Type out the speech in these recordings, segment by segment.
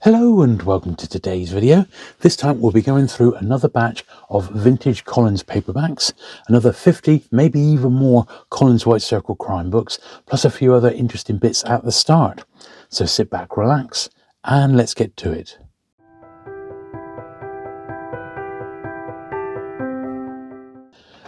Hello and welcome to today's video. This time we'll be going through another batch of vintage Collins paperbacks, another 50, maybe even more Collins White Circle crime books, plus a few other interesting bits at the start. So sit back, relax, and let's get to it.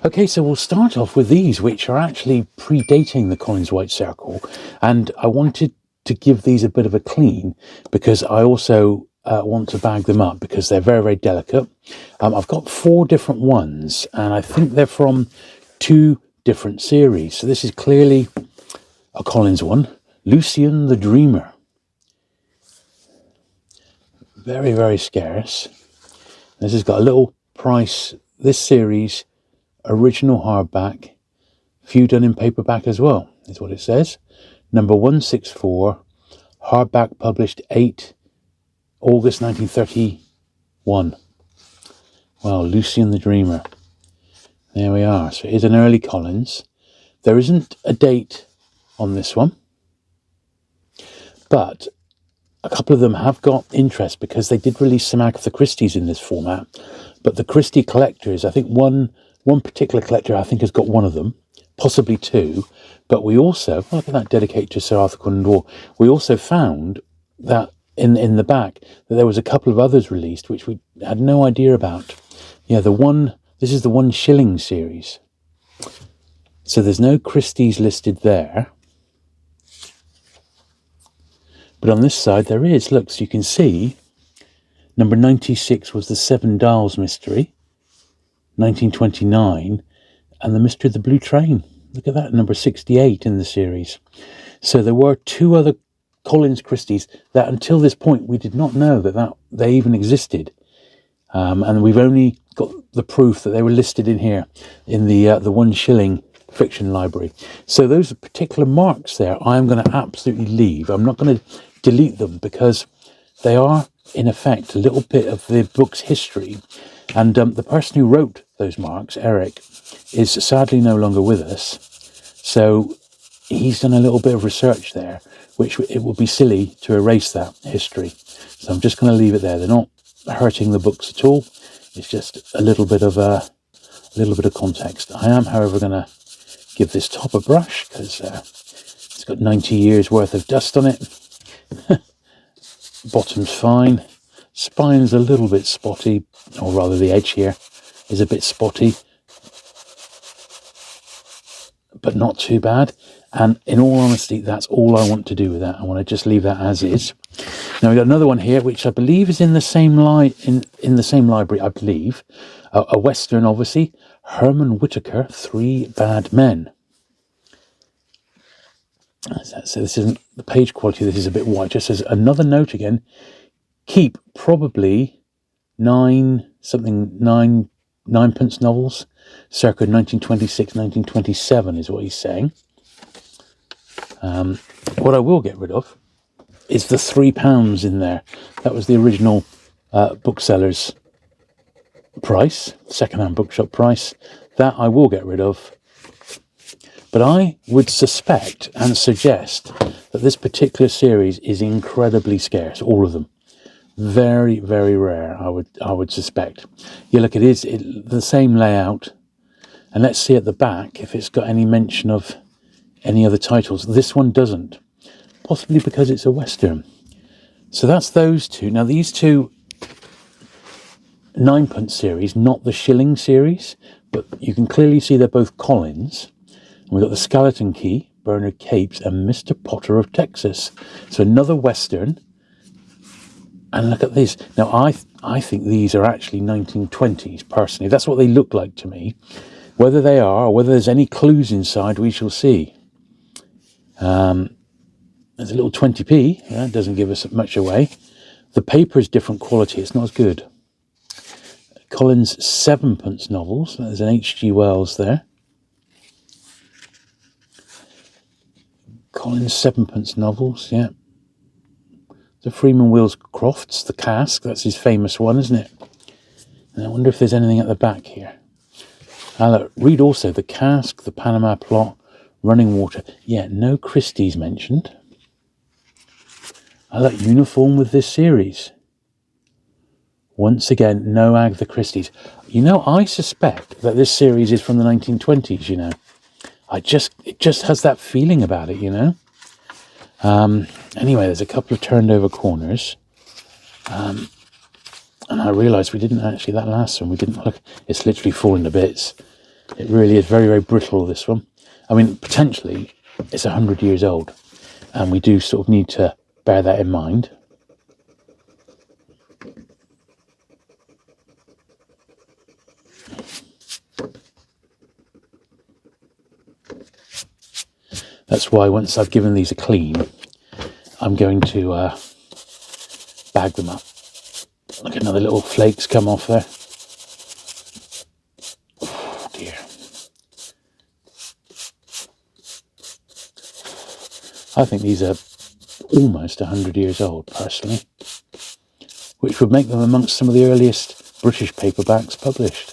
Okay, so we'll start off with these, which are actually predating the Collins White Circle, and I wanted to give these a bit of a clean because I also want to bag them up because they're very, very delicate. I've got 4 different ones, and I think they're from 2 different series. So this is clearly a Collins one, Lucian the Dreamer. Very, very scarce. This has got a little price. This series, original hardback, few done in paperback as well, is what it says. Number 164, hardback, published 8 August 1931. Well, Lucian the Dreamer. There we are. So here's an early Collins. There isn't a date on this one, but a couple of them have got interest because they did release some Agatha Christie's in this format. But the Christie collectors, I think one particular collector, I think, has got one of them, possibly 2. But we also, look at that, dedicated to Sir Arthur Conan Doyle. We also found that in the back that there was a couple of others released which we had no idea about. Yeah, this is the 1 shilling series. So there's no Christie's listed there. But on this side there is. Look, so you can see number 96 was the 7 Dials mystery, 1929, and the Mystery of the Blue Train. Look at that, number 68 in the series. So there were 2 other Collins Christie's that until this point we did not know that they even existed. And we've only got the proof that they were listed in here in the 1 shilling fiction library. So those particular marks there, I'm going to absolutely leave. I'm not going to delete them because they are, in effect, a little bit of the book's history. And the person who wrote those marks, Eric, is sadly no longer with us. So he's done a little bit of research there, which it would be silly to erase that history. So I'm just going to leave it there. They're not hurting the books at all. It's just a little bit of context. I am, however, going to give this top a brush because it's got 90 years worth of dust on it. Bottom's fine. Spine's a little bit spotty, or rather the edge here is a bit spotty, but not too bad. And in all honesty, that's all I want to do with that. I want to just leave that as is. Now we've got another one here, which I believe is in the same in the same library, I believe. A Western, obviously. Herman Whitaker, 3 Bad Men. So this isn't the page quality. This is a bit white. Just says another note again. Keep probably 9 pence novels, circa 1926, 1927 is what he's saying. What I will get rid of is the £3 in there. That was the original bookseller's price, second-hand bookshop price. That I will get rid of. But I would suspect and suggest that this particular series is incredibly scarce, all of them. Very, very rare, I would suspect. Yeah, look, it is the same layout. And let's see at the back if it's got any mention of any other titles. This one doesn't. Possibly because it's a Western. So that's those 2. Now these 2 9 pence series, not the shilling series, but you can clearly see they're both Collins. And we've got the Skeleton Key, Bernard Capes, and Mr. Potter of Texas. So another Western. And look at this. Now, I think these are actually 1920s, personally. That's what they look like to me. Whether they are, or whether there's any clues inside, we shall see. There's a little 20p. That doesn't give us much away. The paper is different quality. It's not as good. Collins 7 pence novels. There's an H.G. Wells there. Collins 7 pence novels, yeah. The Freeman Wills Crofts, The Cask, that's his famous one, isn't it? And I wonder if there's anything at the back here. I'll read also The Cask, The Panama Plot, Running Water. Yeah, no Christie's mentioned. I like uniform with this series. Once again, no Agatha Christie's. You know, I suspect that this series is from the 1920s, you know. It just has that feeling about it, you know. Anyway, there's a couple of turned over corners. And I realised we didn't actually, that last one, we didn't look, it's literally falling to bits. It really is very, very brittle, this one. I mean, potentially, it's 100 years old. And we do sort of need to bear that in mind. That's why once I've given these a clean, I'm going to bag them up. Look, another little flakes come off there. Oh dear. I think these are almost 100 years old, personally, which would make them amongst some of the earliest British paperbacks published.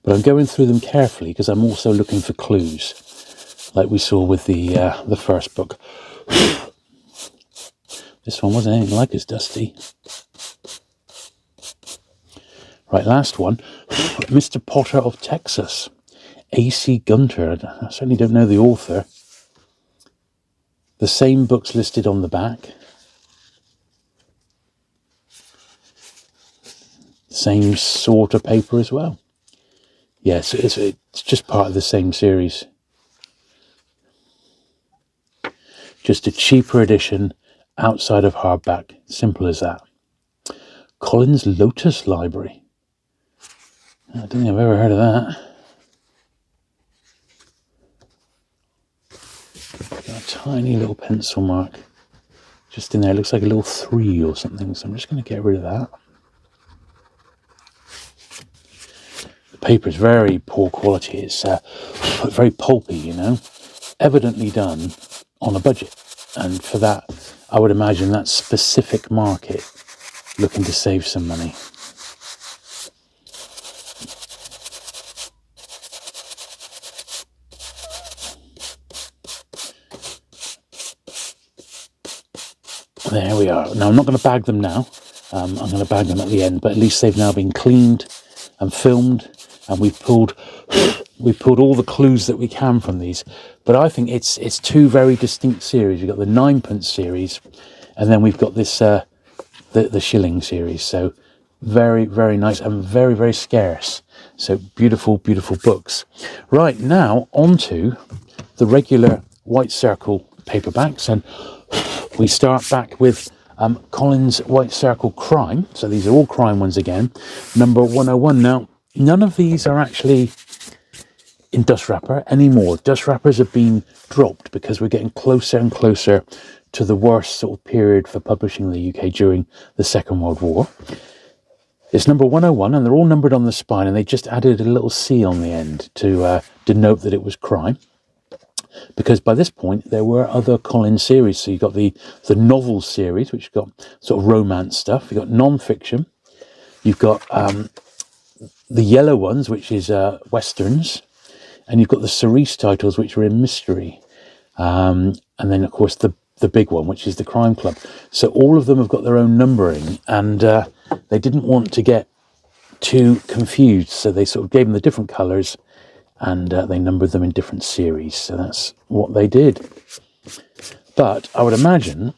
But I'm going through them carefully because I'm also looking for clues, like we saw with the first book. This one wasn't anything like as dusty. Right, last one. Mr. Potter of Texas. A.C. Gunter. I certainly don't know the author. The same books listed on the back. Same sort of paper as well. Yes, it's just part of the same series. Just a cheaper edition outside of hardback. Simple as that. Collins Lotus Library. I don't think I've ever heard of that. Got a tiny little pencil mark just in there. It looks like a little 3 or something, so I'm just going to get rid of that. The paper is very poor quality. It's very pulpy, you know. Evidently done on a budget. And for that, I would imagine that specific market looking to save some money. There we are. Now, I'm not going to bag them now. I'm going to bag them at the end, but at least they've now been cleaned and filmed, and we've pulled all the clues that we can from these. But I think it's two very distinct series. We've got the 9p series, and then we've got this the shilling series. So very, very nice and very, very scarce. So beautiful, beautiful books. Right, now on to the regular White Circle paperbacks, and we start back with Collins White Circle Crime. So these are all crime ones again. Number 101. Now, none of these are actually in dust wrapper anymore. Dust wrappers have been dropped because we're getting closer and closer to the worst sort of period for publishing in the UK during the Second World War. It's number 101, and they're all numbered on the spine, and they just added a little C on the end to denote that it was crime. Because by this point, there were other Collins series. So you've got the novel series, which got sort of romance stuff. You've got non-fiction. You've got the yellow ones, which is westerns. And you've got the cerise titles, which are in mystery. And then, of course, the big one, which is the Crime Club. So all of them have got their own numbering. And they didn't want to get too confused. So they sort of gave them the different colours. And they numbered them in different series. So that's what they did. But I would imagine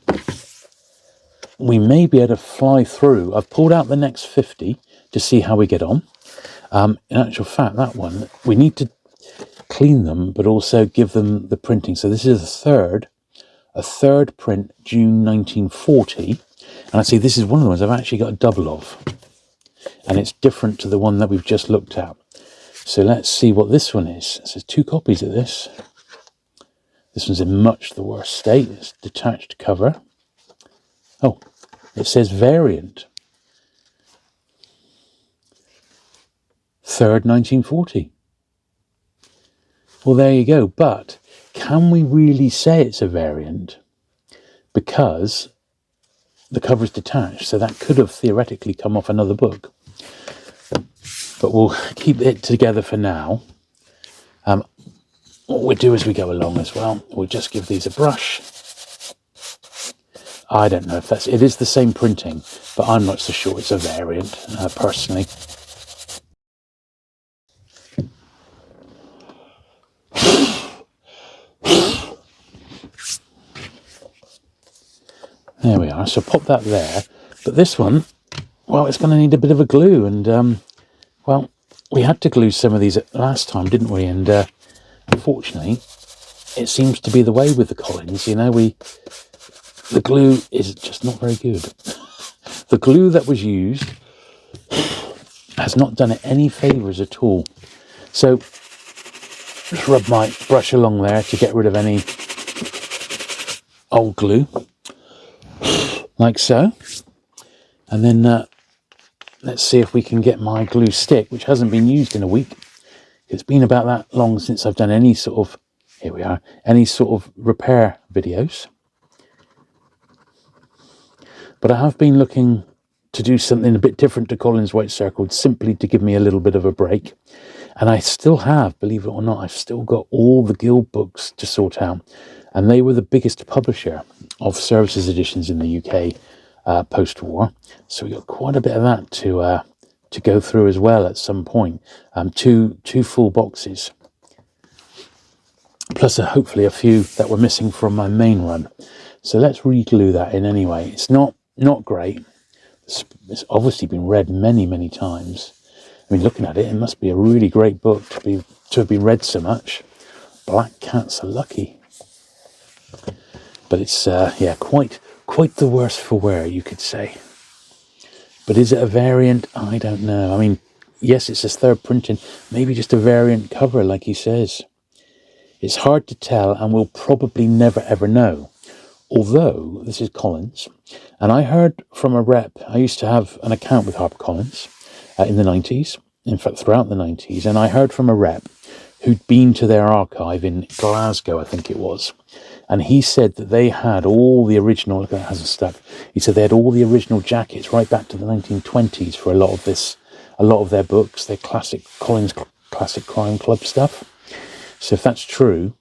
we may be able to fly through. I've pulled out the next 50 to see how we get on. In actual fact, that one, we need to clean them, but also give them the printing. So this is a third print, June 1940. And I see this is one of the ones I've actually got a double of. And it's different to the one that we've just looked at. So let's see what this one is. So there's 2 copies of this. This one's in much the worst state. It's detached cover. Oh, it says variant. 3rd, 1940. Well, there you go. But can we really say it's a variant? Because the cover's detached. So that could have theoretically come off another book. but we'll keep it together for now. What we'll do as we go along as well, we'll just give these a brush. I don't know if it is the same printing, but I'm not so sure it's a variant, personally. There we are, so pop that there. But this one, well, it's going to need a bit of a glue, and, well, we had to glue some of these last time, didn't we? And unfortunately, it seems to be the way with the Collins, you know, the glue is just not very good. The glue that was used has not done it any favours at all. So, just rub my brush along there to get rid of any old glue, like so. And then let's see if we can get my glue stick, which hasn't been used in a week. It's been about that long since I've done any sort of, here we are, any sort of repair videos. But I have been looking to do something a bit different to Collins White Circle, simply to give me a little bit of a break. And I still have, believe it or not, I've still got all the Guild books to sort out. And they were the biggest publisher of services editions in the UK post-war. So we got quite a bit of that to go through as well at some point. Two full boxes. Plus hopefully a few that were missing from my main run. So let's re-glue that in anyway. It's not great. It's obviously been read many times. I mean, looking at it, it must be a really great book to have been read so much. Black cats are lucky. But it's yeah, quite the worse for wear, you could say. But is it a variant? I don't know. I mean, yes, it's his third printing. Maybe just a variant cover, like he says. It's hard to tell, and we'll probably never ever know. Although this is Collins, and I heard from a rep. I used to have an account with HarperCollins in the 90s. In fact, throughout the 90s, and I heard from a rep who'd been to their archive in Glasgow, I think it was, and he said that they had all the original. Look, it hasn't stuck. He said they had all the original jackets right back to the 1920s for a lot of their books, their classic Collins Classic Crime Club stuff. So if that's true,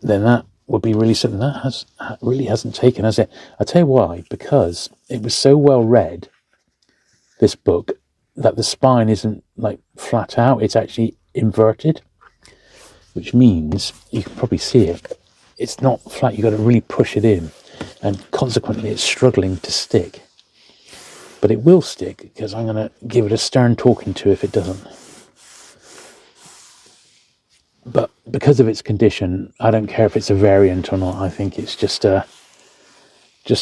then that would be really something that really hasn't taken, has it? I'll tell you why. Because it was so well read, this book, that the spine isn't like flat out, it's actually inverted, which means you can probably see it. It's not flat, you've got to really push it in, and consequently it's struggling to stick. But it will stick, because I'm going to give it a stern talking to if it doesn't. But because of its condition, I don't care if it's a variant or not. I think it's just a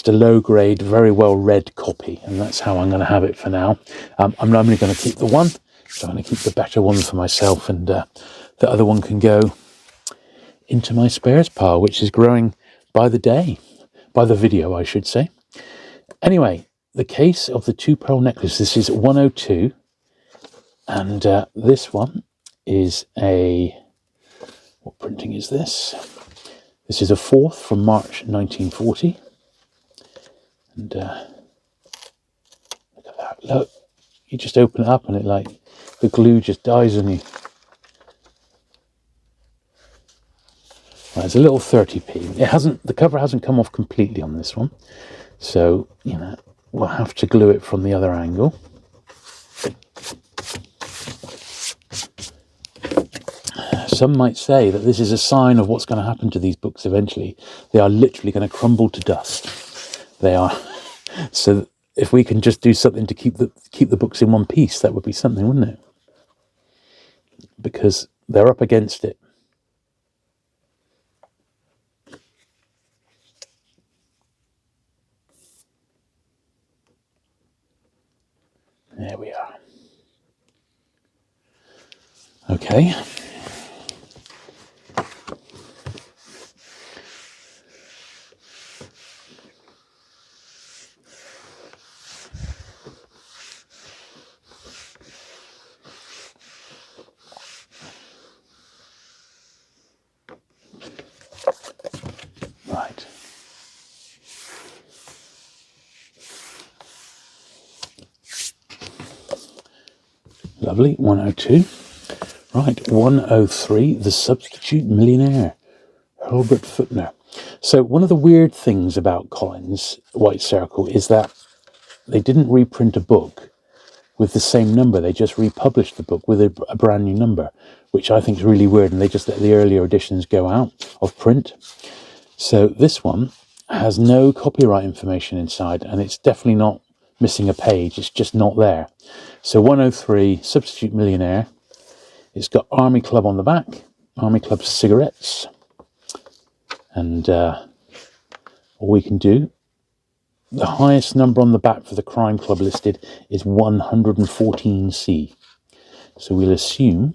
low grade, very well read copy, and that's how I'm going to have it for now. I'm only going to keep the one, so I'm going to keep the better one for myself, and the other one can go into my spares pile, which is growing by the day, by the video, I should say. Anyway, the case of the two pearl necklace. This is 102, and this one is what printing is this? This is a fourth from March 1940. And look at that. Look, you just open it up and the glue just dies on you. Right, it's a little 30p. The cover hasn't come off completely on this one. So, we'll have to glue it from the other angle. Some might say that this is a sign of what's going to happen to these books eventually. They are literally going to crumble to dust. They are. So if we can just do something to keep the books in one piece, that would be something, wouldn't it? Because they're up against it. There we are. Okay. Right. Lovely. 102. Right, 103, The Substitute Millionaire, Herbert Footner. So one of the weird things about Collins' White Circle is that they didn't reprint a book with the same number. They just republished the book with a brand new number, which I think is really weird, and they just let the earlier editions go out of print. So this one has no copyright information inside, and it's definitely not missing a page. It's just not there. So 103, Substitute Millionaire. It's got Army Club on the back, Army Club cigarettes, and all we can do, the highest number on the back for the crime club listed is 114C. So we'll assume,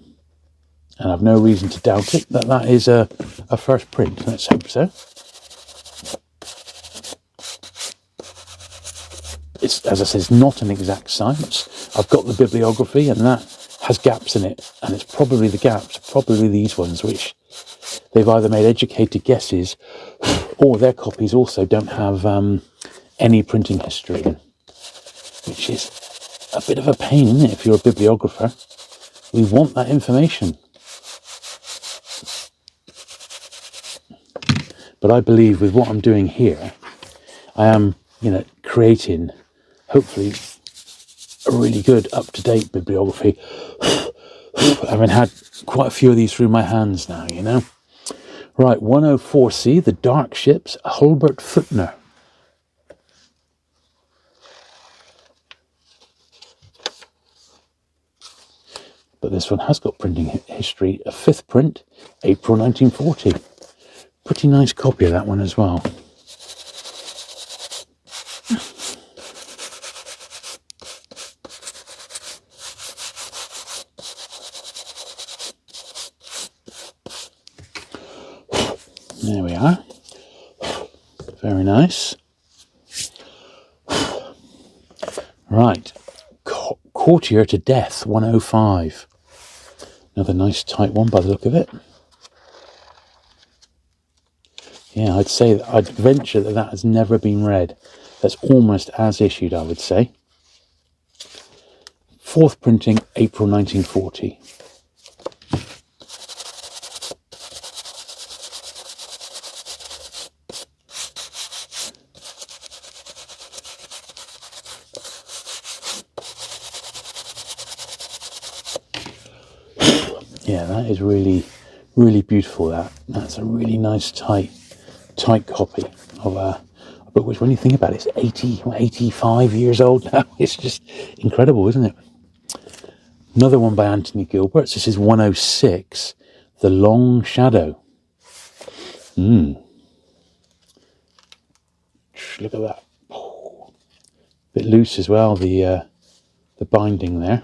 and I've no reason to doubt it, that that is a first print. Let's hope so. It's, as I said, it's not an exact science. I've got the bibliography, and that has gaps in it, and it's probably the gaps, probably these ones, which they've either made educated guesses, or their copies also don't have any printing history in, which is a bit of a pain, isn't it, if you're a bibliographer? We want that information. But I believe with what I'm doing here, I am, creating, hopefully, a really good, up-to-date bibliography. I've had quite a few of these through my hands now, Right, 104C, The Dark Ships, Herbert Footner. But this one has got printing history, a 5th print, April 1940. Pretty nice copy of that one as well. There we are. Very nice. Right. Courtier to Death, 105. Another nice tight one by the look of it. Yeah, I'd venture that has never been read. That's almost as issued, I would say. 4th printing, April 1940. Yeah, that is really, really beautiful. That's a really nice tight copy of a book which, when you think about it, it's 85 years old now. It's just incredible, isn't it? Another one by Anthony Gilbert. This is 106, The Long Shadow. Look at that. Bit loose as well, the binding there.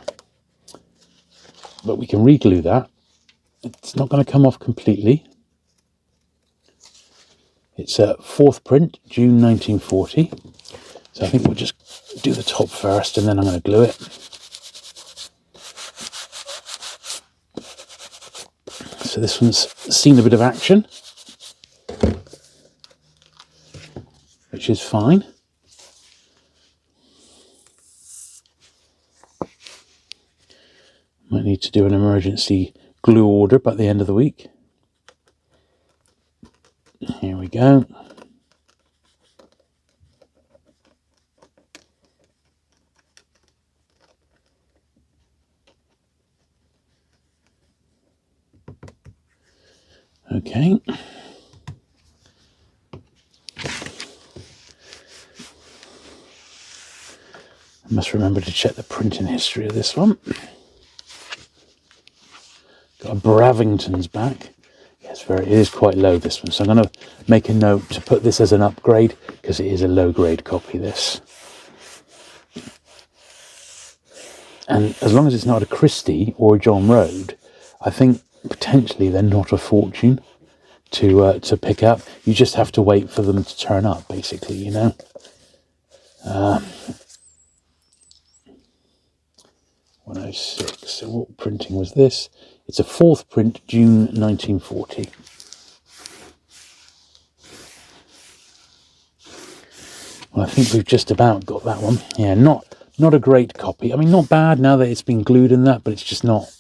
But we can re-glue that. It's not going to come off completely. It's a 4th print, June 1940. So I think we'll just do the top first, and then I'm going to glue it. So this one's seen a bit of action, which is fine. Might need to do an emergency glue order by the end of the week. Here we go. Okay. I must remember to check the printing history of this one. Got a Bravington's back. Yes, it is quite low, this one. So I'm going to make a note to put this as an upgrade, because it is a low grade copy, this. And as long as it's not a Christie or a John Road, I think potentially they're not a fortune to pick up. You just have to wait for them to turn up, basically, 106. So what printing was this? It's a 4th print, June 1940. Well, I think we've just about got that one. Yeah, not Not a great copy. I mean, not bad now that it's been glued in that, but it's just not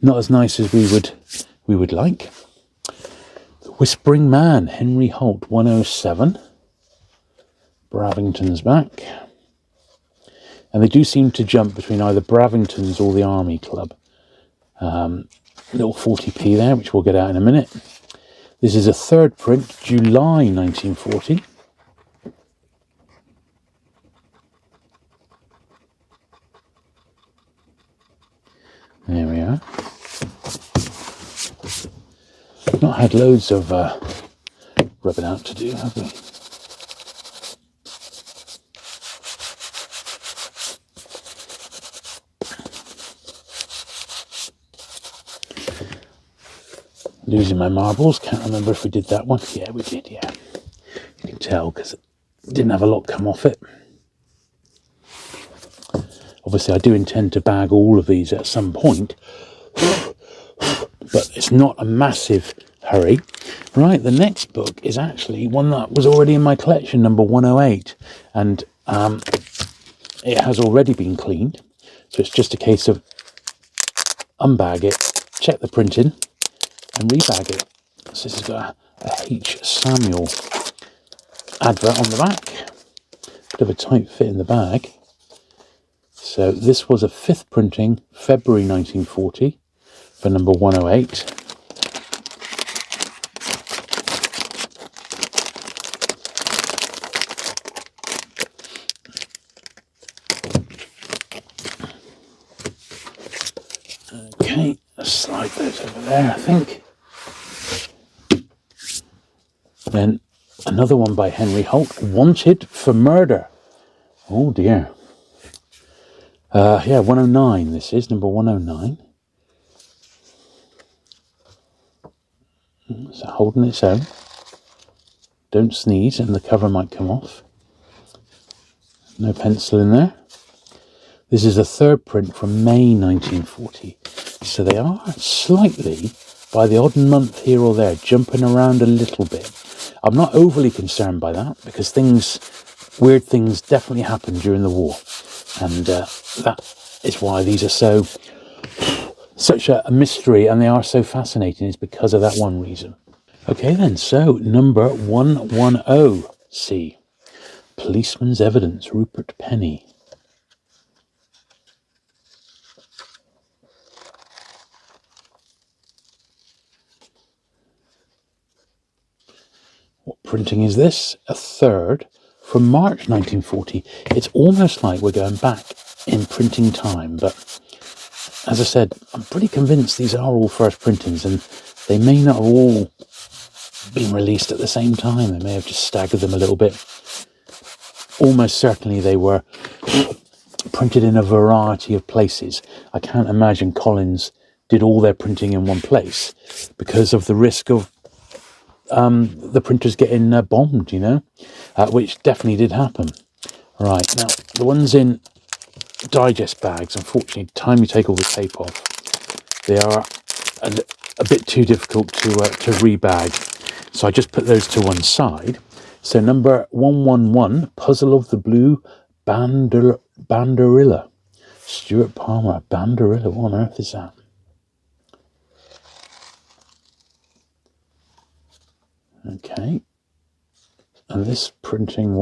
as nice as we would like. The Whispering Man, Henry Holt, 107. Bravington's back. And they do seem to jump between either Bravington's or the Army Club. Little 40p there, which we'll get out in a minute. This is a third print, July 1940. There we are. Not had loads of rubbing out to do, have we? Losing my marbles. Can't remember if we did that one. Yeah, we did, yeah. You can tell because it didn't have a lot come off it. Obviously, I do intend to bag all of these at some point, but it's not a massive hurry. Right, the next book is actually one that was already in my collection, number 108, and it has already been cleaned, so it's just a case of unbag it, check the printing, and rebag it. So this has got a H. Samuel advert on the back. Bit of a tight fit in the bag. So this was a 5th printing, February 1940, for number 108. Okay, let's slide those over there, I think. Then another one by Henry Holt, Wanted for Murder. Oh dear. Yeah, 109 this is, number 109. So holding its own. Don't sneeze and the cover might come off. No pencil in there. This is a 3rd print from May 1940. So they are slightly, by the odd month here or there, jumping around a little bit. I'm not overly concerned by that because weird things definitely happened during the war. And that is why these are such a mystery and they are so fascinating, is because of that one reason. Okay then, so number 110C. Policeman's Evidence, Rupert Penny. What printing is this? A 3rd from March 1940. It's almost like we're going back in printing time, but as I said, I'm pretty convinced these are all first printings and they may not have all been released at the same time. They may have just staggered them a little bit. Almost certainly they were printed in a variety of places. I can't imagine Collins did all their printing in one place because of the risk of the printers getting bombed, which definitely did happen. Right, now the ones in digest bags, unfortunately, the time you take all the tape off, they are a bit too difficult to rebag. So I just put those to one side. So number 111, Puzzle of the Blue Banderilla. Stuart Palmer, Banderilla, what on earth is that? Okay. And this printing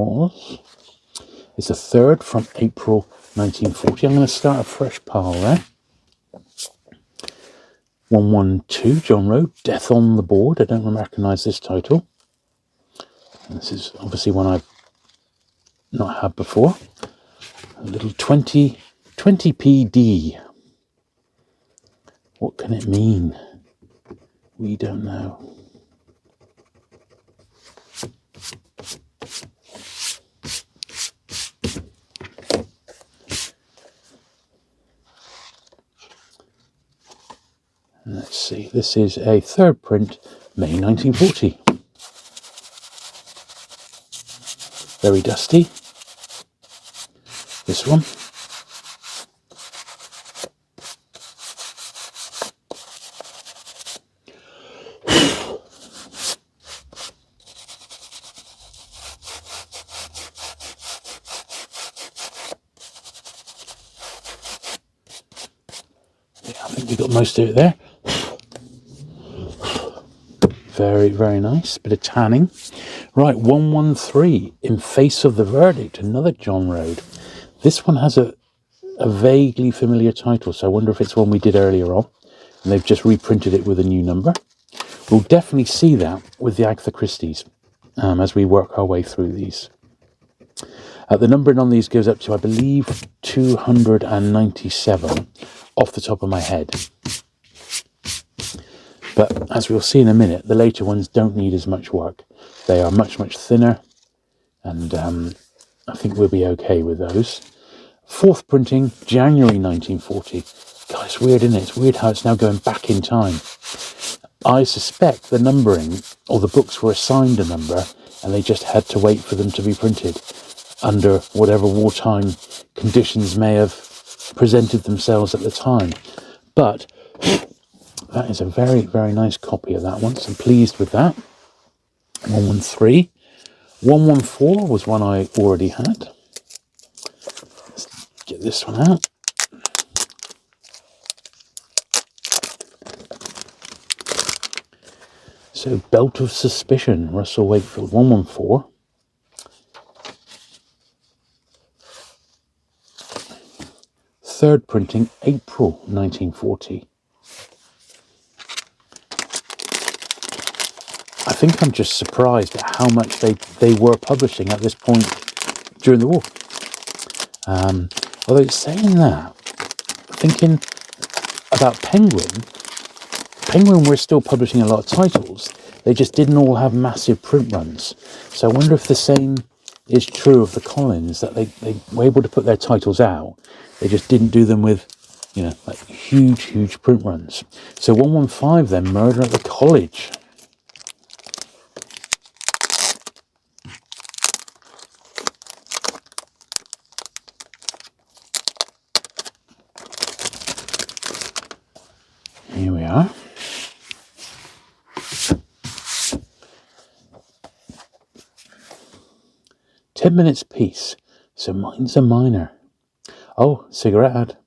it's a 3rd from April 1940. I'm going to start a fresh pile there. 112, John Rowe, Death on the Board. I don't recognise this title. And this is obviously one I've not had before. A little 20PD. What can it mean? We don't know. Let's see, this is a 3rd print, May 1940. Very dusty. This one. We got most of it there. Very, very nice. Bit of tanning. Right, 113, In Face of the Verdict, another John Road. This one has a vaguely familiar title, so I wonder if it's one we did earlier on, and they've just reprinted it with a new number. We'll definitely see that with the Agatha Christie's as we work our way through these. The numbering on these goes up to, I believe, 297 off the top of my head. But as we'll see in a minute, the later ones don't need as much work. They are much, much thinner, and I think we'll be okay with those. Fourth printing, January 1940. God, it's weird, isn't it? It's weird how it's now going back in time. I suspect the numbering, or the books were assigned a number, and they just had to wait for them to be printed under whatever wartime conditions may have presented themselves at the time. But that is a very, very nice copy of that one, so I'm pleased with that. 113. 114 was one I already had. Let's get this one out. So, Belt of Suspicion, Russell Wakefield, 114. Third printing, April 1940. I think I'm just surprised at how much they were publishing at this point during the war. Although it's saying that, thinking about Penguin were still publishing a lot of titles. They just didn't all have massive print runs. So I wonder if the same is true of the Collins, that they were able to put their titles out. They just didn't do them with, like huge print runs. So 115 then, Murder at the College. Here we are. "10 minutes piece." So mine's a minor. Oh, cigarette ad.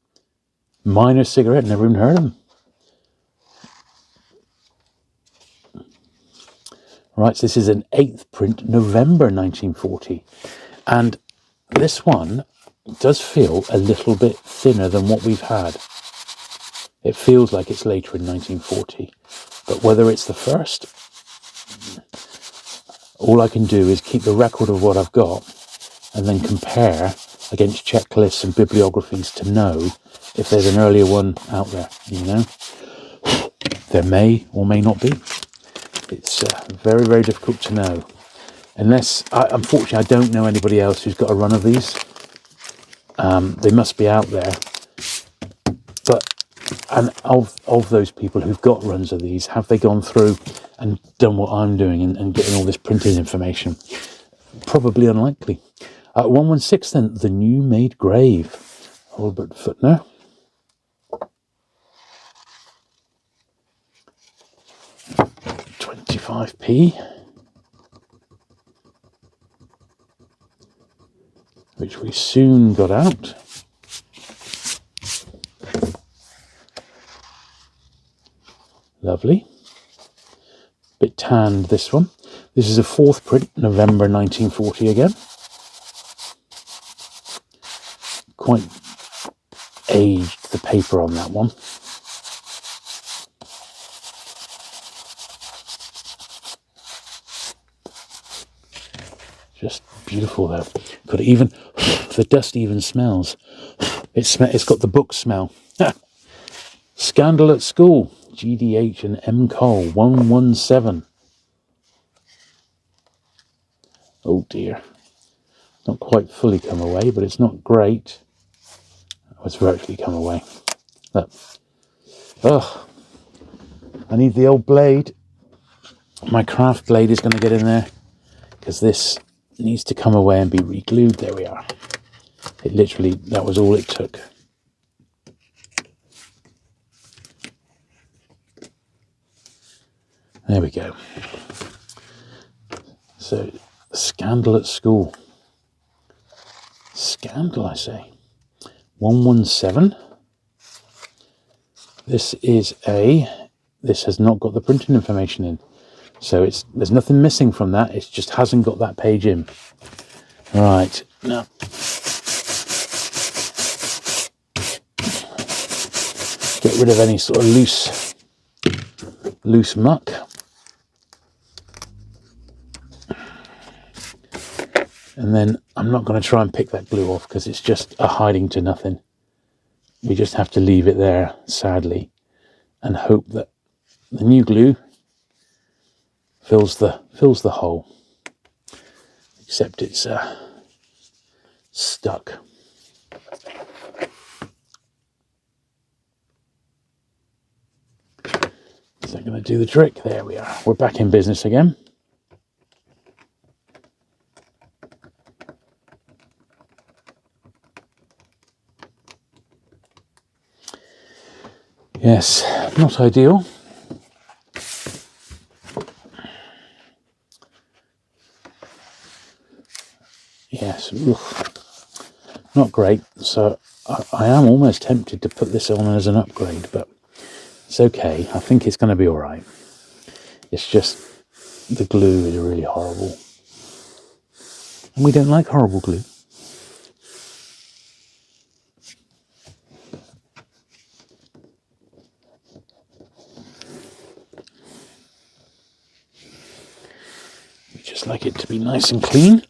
Minor cigarette, never even heard of them. Right, so this is an 8th print, November 1940. And this one does feel a little bit thinner than what we've had. It feels like it's later in 1940. But whether it's the first, all I can do is keep the record of what I've got and then compare against checklists and bibliographies to know if there's an earlier one out there, There may or may not be. It's very, very difficult to know. Unless, unfortunately, I don't know anybody else who's got a run of these. They must be out there. And of those people who've got runs of these, have they gone through and done what I'm doing and getting all this printed information? Probably unlikely. 116 then, The New Made Grave, Albert Footner. £25p, which we soon got out. Lovely. Bit tanned, this one. This is a 4th print, November 1940 again. Quite aged, the paper on that one. Just beautiful though. Could even, the dust even smells. It's got the book smell. Scandal at School, GDH and M. Cole, 117. Oh dear. Not quite fully come away, but it's not great. Oh, it's virtually come away. Look. Oh, I need the old blade. My craft blade is going to get in there, because this needs to come away and be re-glued. There we are. It literally, that was all it took. There we go. So, Scandal at School. Scandal, I say. 117. This has not got the printing information in. So there's nothing missing from that. It just hasn't got that page in. Right, now get rid of any sort of loose muck. And then I'm not going to try and pick that glue off because it's just a hiding to nothing. We just have to leave it there, sadly, and hope that the new glue fills the hole. Except it's stuck. Is that going to do the trick? There we are. We're back in business again. Yes, not ideal. Yes, not great. So I am almost tempted to put this on as an upgrade, but it's okay. I think it's going to be all right. It's just the glue is really horrible. And we don't like horrible glue. We just like it to be nice and clean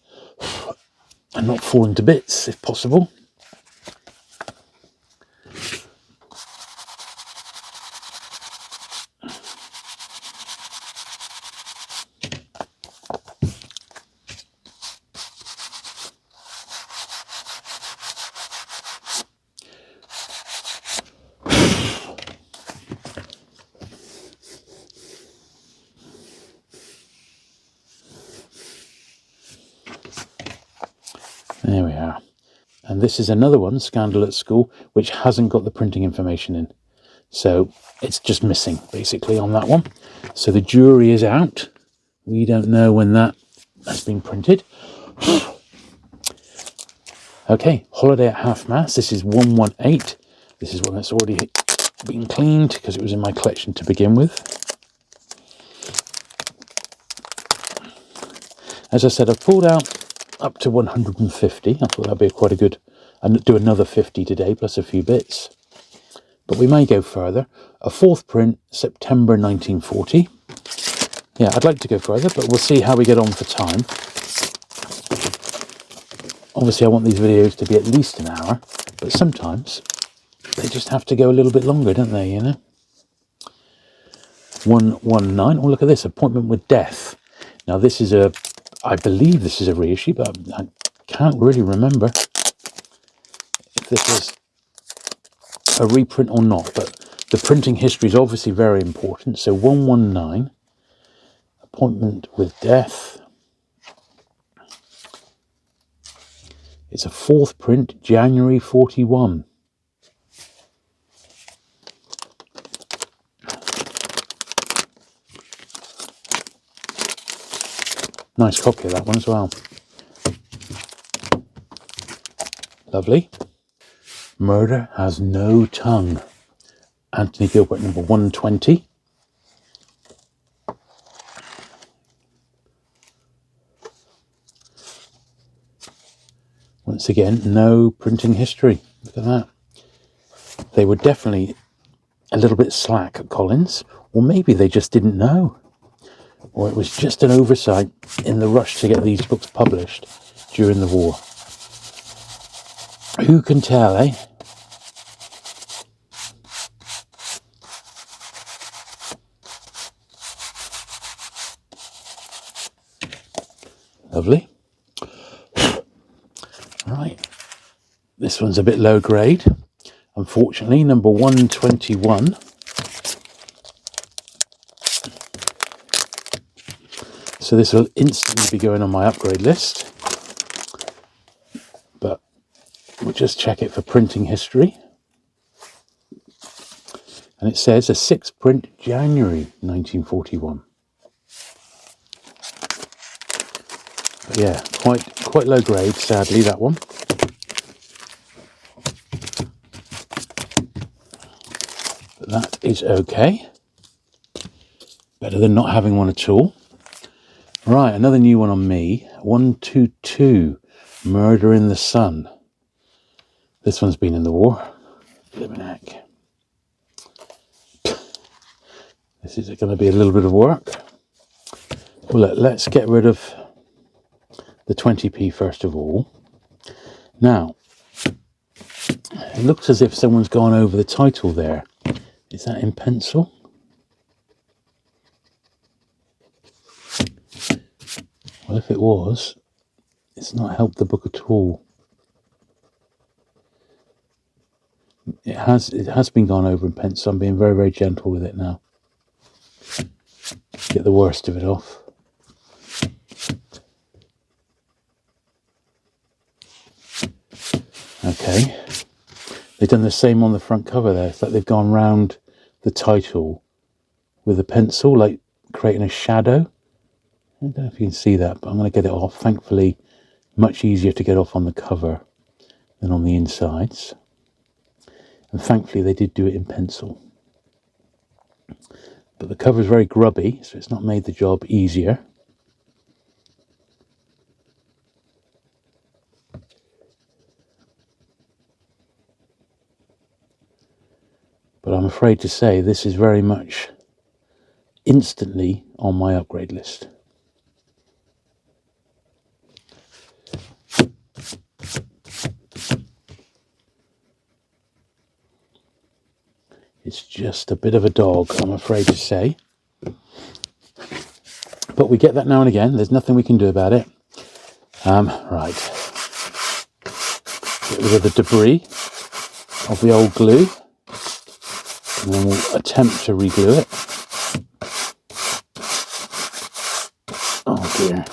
and not falling to bits if possible. There we are. And this is another one, Scandal at School, which hasn't got the printing information in. So it's just missing, basically, on that one. So the jury is out. We don't know when that has been printed. Okay, Holiday at Half Mast. This is 118. This is one that's already been cleaned because it was in my collection to begin with. As I said, I've pulled out up to 150. I thought that'd be quite a good, and do another 50 today plus a few bits. But we may go further. A fourth print, September 1940. Yeah, I'd like to go further, but we'll see how we get on for time. Obviously, I want these videos to be at least an hour, but sometimes they just have to go a little bit longer, don't they, you know? 119. Oh, look at this, Appointment with Death. Now, this is I believe this is a reissue, but I can't really remember if this is a reprint or not. But the printing history is obviously very important. So 119, Appointment with Death. It's a fourth print, January 41. Nice copy of that one as well. Lovely. Murder Has No Tongue. Anthony Gilbert, number 120. Once again, no printing history. Look at that. They were definitely a little bit slack at Collins, or maybe they just didn't know. Or it was just an oversight in the rush to get these books published during the war. Who can tell, eh? Lovely. Right. This one's a bit low grade. Unfortunately, number 121. So this will instantly be going on my upgrade list. But we'll just check it for printing history. And it says a 6th print, January 1941. But yeah, quite low grade, sadly, that one. But that is okay. Better than not having one at all. Right, another new one on me. 122, Murder in the Sun. This one's been in the war. Flippin' heck. This is going to be a little bit of work. Well, let's get rid of the 20p first of all. Now, it looks as if someone's gone over the title there. Is that in pencil? Well, if it was, it's not helped the book at all. It has been gone over in pencil. I'm being very, very gentle with it now. Get the worst of it off. Okay. They've done the same on the front cover there. It's like they've gone round the title with a pencil, like creating a shadow. I don't know if you can see that, but I'm going to get it off. Thankfully, much easier to get off on the cover than on the insides. And thankfully, they did do it in pencil. But the cover is very grubby, so it's not made the job easier. But I'm afraid to say this is very much instantly on my upgrade list. It's just a bit of a dog, I'm afraid to say. But we get that now and again. There's nothing we can do about it. Right. Get rid of the debris of the old glue. And then we'll attempt to reglue it. Oh dear.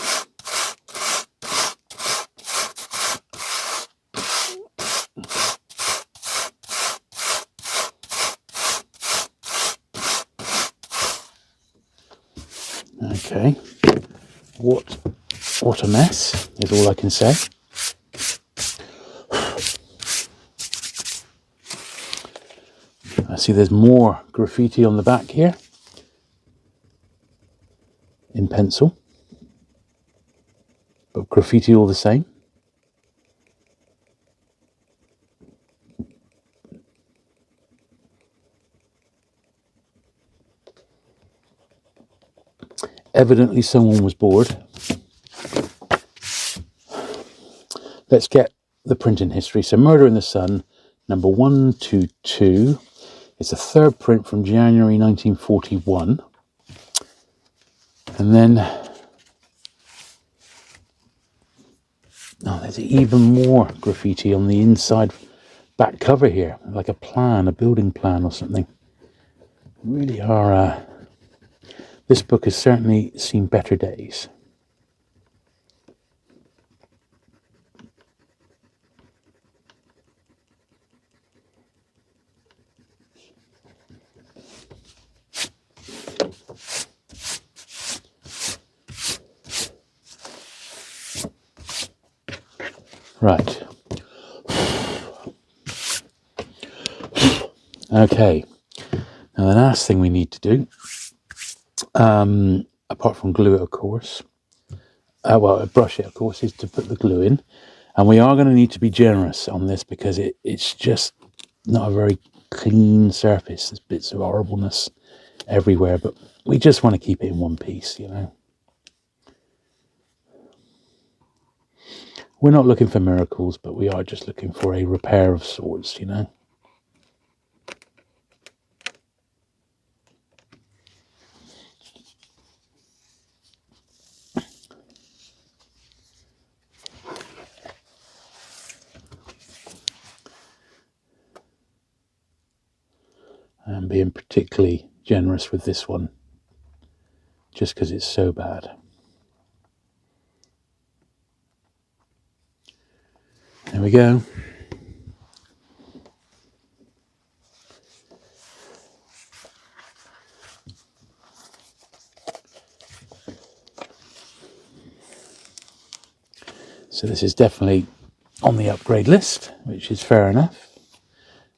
Okay. What a mess is all I can say. I see there's more graffiti on the back here in pencil, but graffiti all the same. Evidently someone was bored. Let's get the printing history. So Murder in the Sun, number 122. It's a third print from January 1941. And then, oh, there's even more graffiti on the inside back cover here, like a plan, a building plan or something. Really are, this book has certainly seen better days. Right. Okay. Now the last thing we need to do, apart from glue it, of course, brush it, of course, is to put the glue in. And we are going to need to be generous on this because it's just not a very clean surface. There's bits of horribleness everywhere, but we just want to keep it in one piece, you know. We're not looking for miracles, but we are just looking for a repair of sorts, you know. I'm being particularly generous with this one, just because it's so bad. There we go. So this is definitely on the upgrade list, which is fair enough,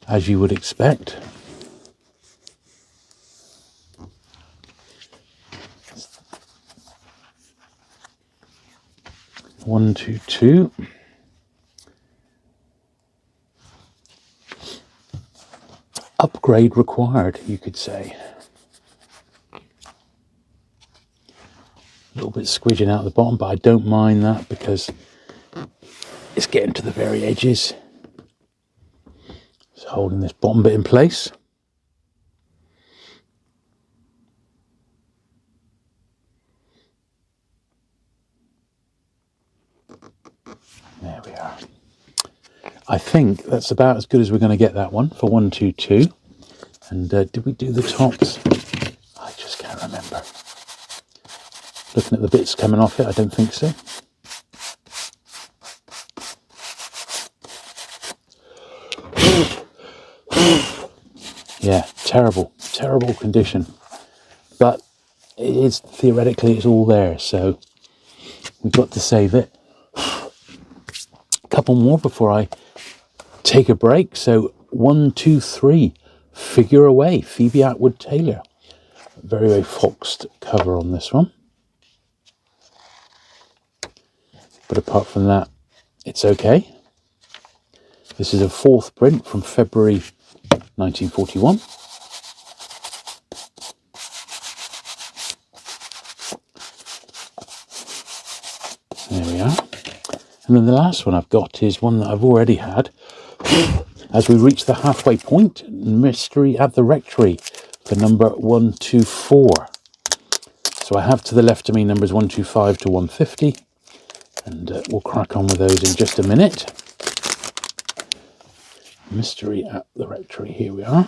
as you would expect. 122. Upgrade required, you could say. A little bit squidging out the bottom, but I don't mind that because it's getting to the very edges. It's holding this bottom bit in place. There we are. I think that's about as good as we're going to get that one for 122. And did we do the tops? I just can't remember. Looking at the bits coming off it, I don't think so. Yeah, terrible condition. But it is, theoretically, it's all there, so we've got to save it. A couple more before I take a break. So 123, Figure Away, Phoebe Atwood Taylor. Very, very foxed cover on this one. But apart from that, it's okay. This is a 4th print from February 1941. There we are. And then the last one I've got is one that I've already had. As we reach the halfway point, Mystery at the Rectory for number 124. So I have to the left of me numbers 125 to 150. And we'll crack on with those in just a minute. Mystery at the Rectory, here we are.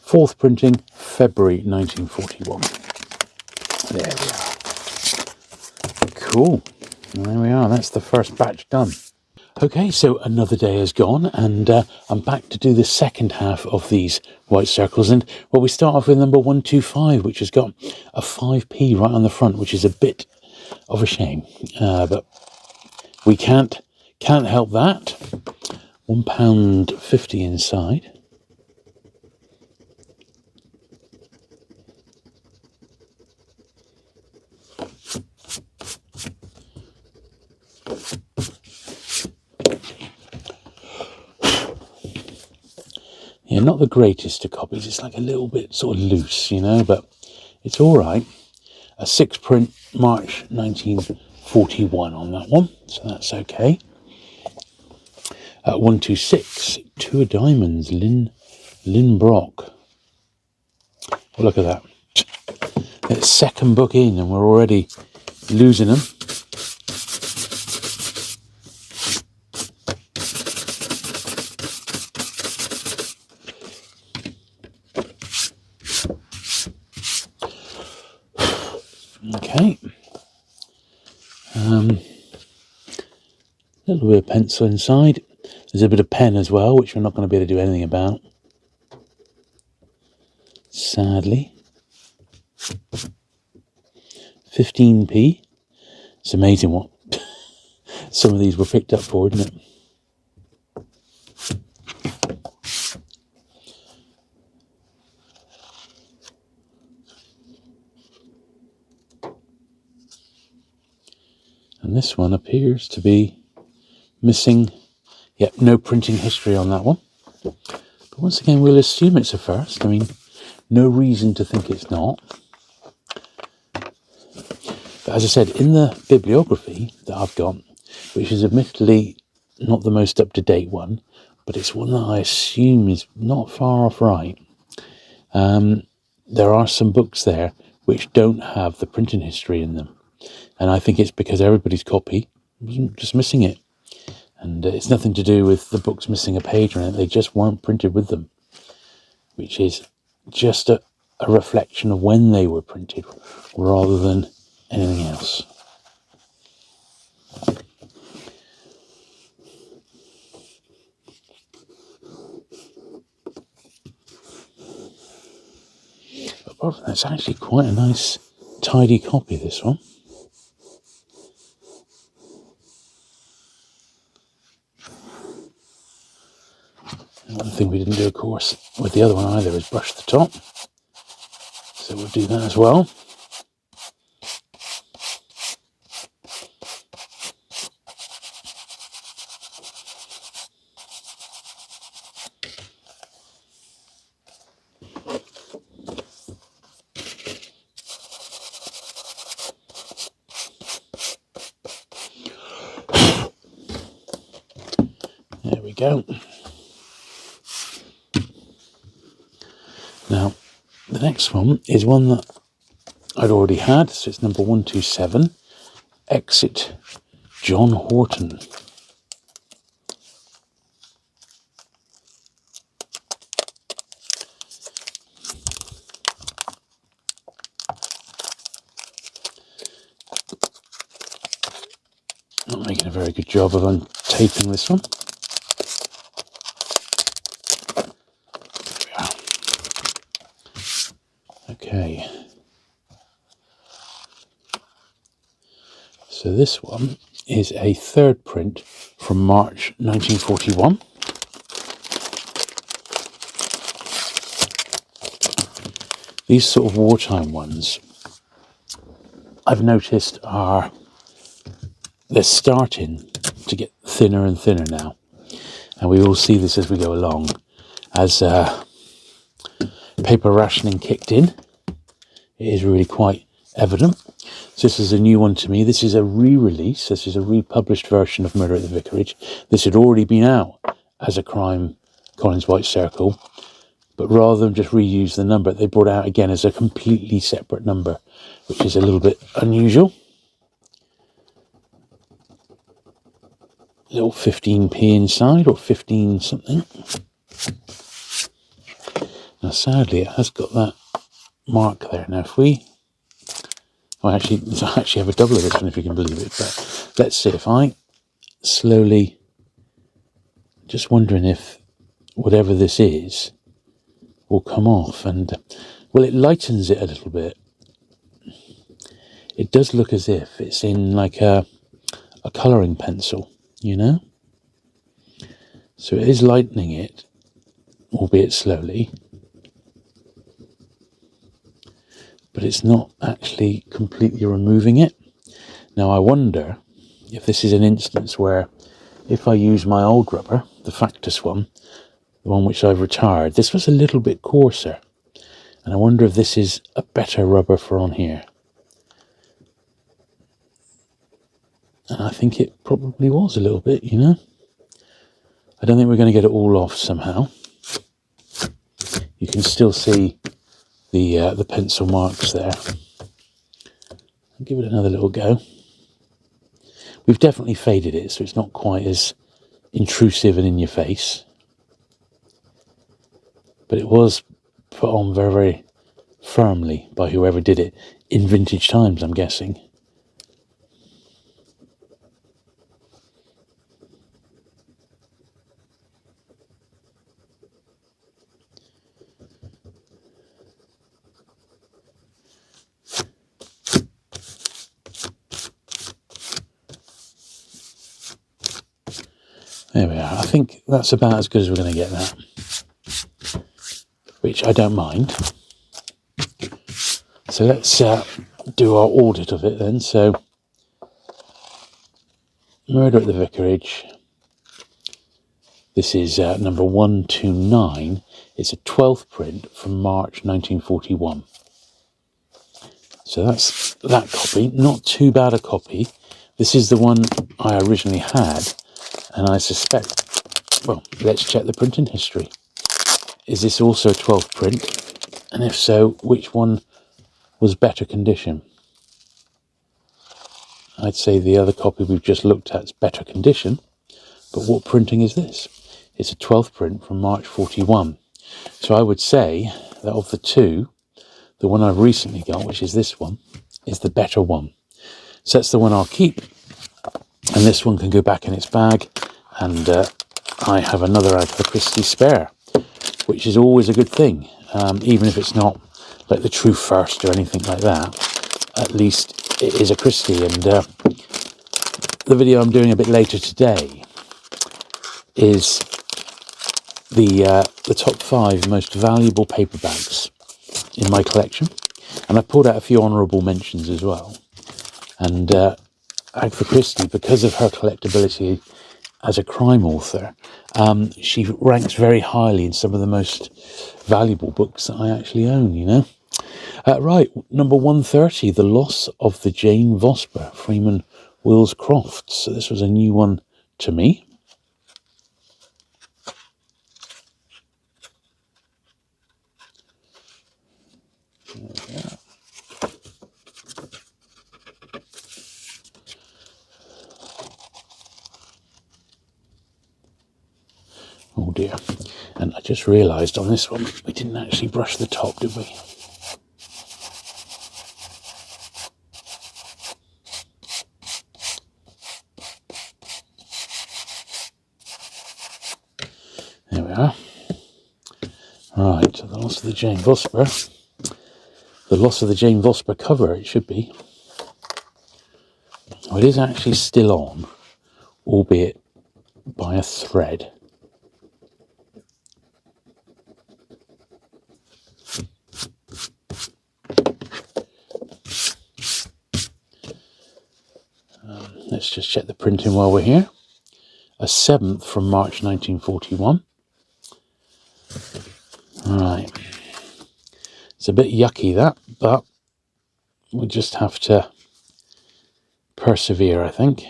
Fourth printing, February 1941. There we are. Cool. And there we are, that's the first batch done. Okay, so another day has gone, and I'm back to do the second half of these white circles. And well, we start off with number 125, which has got a 5p right on the front, which is a bit of a shame. But we can't help that. £1.50 inside. Yeah, not the greatest of copies. It's like a little bit sort of loose, you know, but it's all right. A 6 print, March 1941 on that one, so that's okay. 126, Two of Diamonds, Lynn Brock. Oh, look at that. It's second book in and we're already losing them. Okay. A little bit of pencil inside. There's a bit of pen as well, which we're not going to be able to do anything about, sadly. 15p. It's amazing what some of these were picked up for, isn't it? And this one appears to be missing. Yep, no printing history on that one. But once again, we'll assume it's a first. I mean, no reason to think it's not. But as I said, in the bibliography that I've got, which is admittedly not the most up-to-date one, but it's one that I assume is not far off right. There are some books there which don't have the printing history in them. And I think it's because everybody's copy was just missing it. And it's nothing to do with the books missing a page or anything. They just weren't printed with them, which is just a reflection of when they were printed rather than anything else. But apart from that, it's actually quite a nice, tidy copy, this one. One thing we didn't do, of course, with the other one either is brush the top. So we'll do that as well. go. Now, the next one is one that I'd already had, so it's number 127, Exit John Horton. Not making a very good job of untaping this one. There we are. Okay. So this one is a third print from March 1941. These sort of wartime ones, I've noticed they're starting to get thinner and thinner now. And we will see this as we go along. As paper rationing kicked in, it is really quite evident. So this is a new one to me. This is a re-release. This is a republished version of Murder at the Vicarage. This had already been out as a crime Collins White Circle, but rather than just reuse the number, they brought it out again as a completely separate number, which is a little bit unusual. Little 15p inside, or 15 something. Now sadly it has got that mark there. Now if we, I actually have a double of this one if you can believe it, but let's see if I slowly, just wondering if whatever this is will come off, and well, it lightens it a little bit. It does look as if it's in like a colouring pencil, you know? So it is lightening it, albeit slowly, but it's not actually completely removing it. Now I wonder if this is an instance where if I use my old rubber, the Factus one, the one which I've retired, this was a little bit coarser, and I wonder if this is a better rubber for on here. And I think it probably was a little bit, you know. I don't think we're going to get it all off somehow. You can still see the pencil marks there. I'll give it another little go. We've definitely faded it, so it's not quite as intrusive and in your face. But it was put on very, very firmly by whoever did it in vintage times, I'm guessing. There we are. I think that's about as good as we're going to get that, which I don't mind. So let's do our audit of it then. So, Murder at the Vicarage. This is number 129. It's a 12th print from March 1941. So that's that copy. Not too bad a copy. This is the one I originally had, and I suspect, well, let's check the printing history. Is this also a 12th print? And if so, which one was better condition? I'd say the other copy we've just looked at is better condition, but what printing is this? It's a 12th print from March 41. So I would say that of the two, the one I've recently got, which is this one, is the better one. So that's the one I'll keep. And this one can go back in its bag. And I have another Agatha Christie spare, which is always a good thing. Even if it's not like the true first or anything like that, at least it is a Christie. And the video I'm doing a bit later today is the top 5 most valuable paperbacks in my collection, and I've pulled out a few honourable mentions as well. And Agatha Christie, because of her collectability as a crime author, she ranks very highly in some of the most valuable books that I actually own, you know. Right, number 130, The Loss of the Jane Vosper, Freeman Wills Crofts. So this was a new one to me. dear. And I just realised on this one, we didn't actually brush the top, did we? There we are. Right, the loss of the Jane Vosper. The loss of the Jane Vosper cover, it should be. Oh, it is actually still on, albeit by a thread. Let's just check the printing while we're here. A 7th from March 1941. Right. It's a bit yucky, that, but we'll just have to persevere, I think.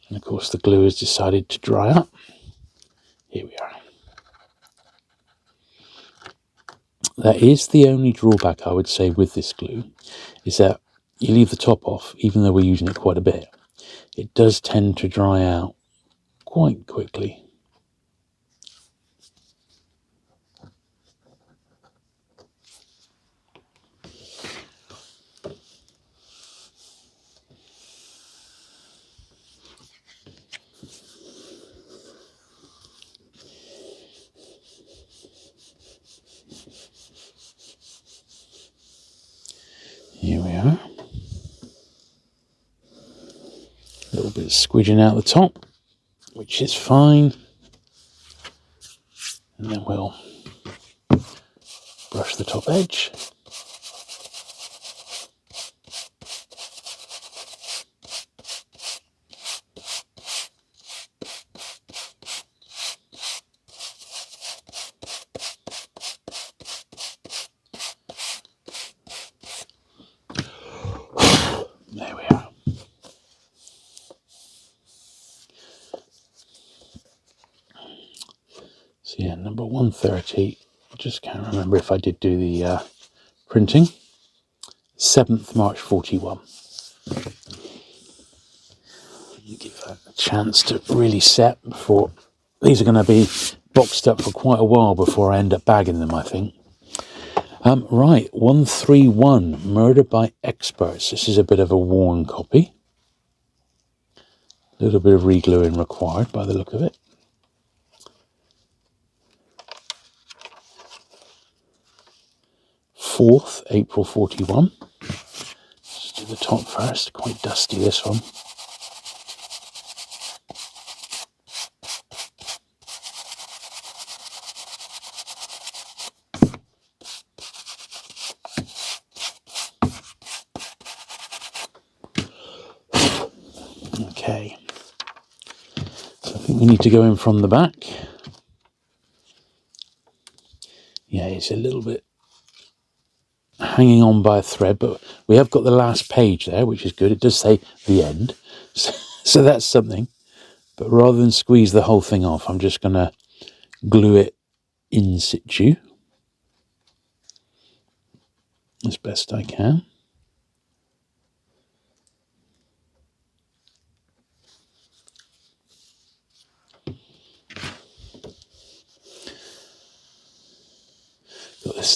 And of course the glue has decided to dry up. Here we are. That is the only drawback I would say with this glue, is that you leave the top off, even though we're using it quite a bit. It does tend to dry out quite quickly. Here we are. A little bit of squidging out the top, which is fine. And then we'll brush the top edge. There we are. So yeah, number 130. I just can't remember if I did do the printing. 7th March 41. Give that a chance to really set before. These are going to be boxed up for quite a while before I end up bagging them, I think. Right, 131, Murder by Experts. This is a bit of a worn copy. A little bit of re-gluing required by the look of it. Fourth, April 41. Let's do the top first. Quite dusty, this one. Okay. So I think we need to go in from the back. Yeah, it's a little bit hanging on by a thread, but we have got the last page there, which is good. It does say the end, so that's something. But rather than squeeze the whole thing off, I'm just going to glue it in situ as best I can.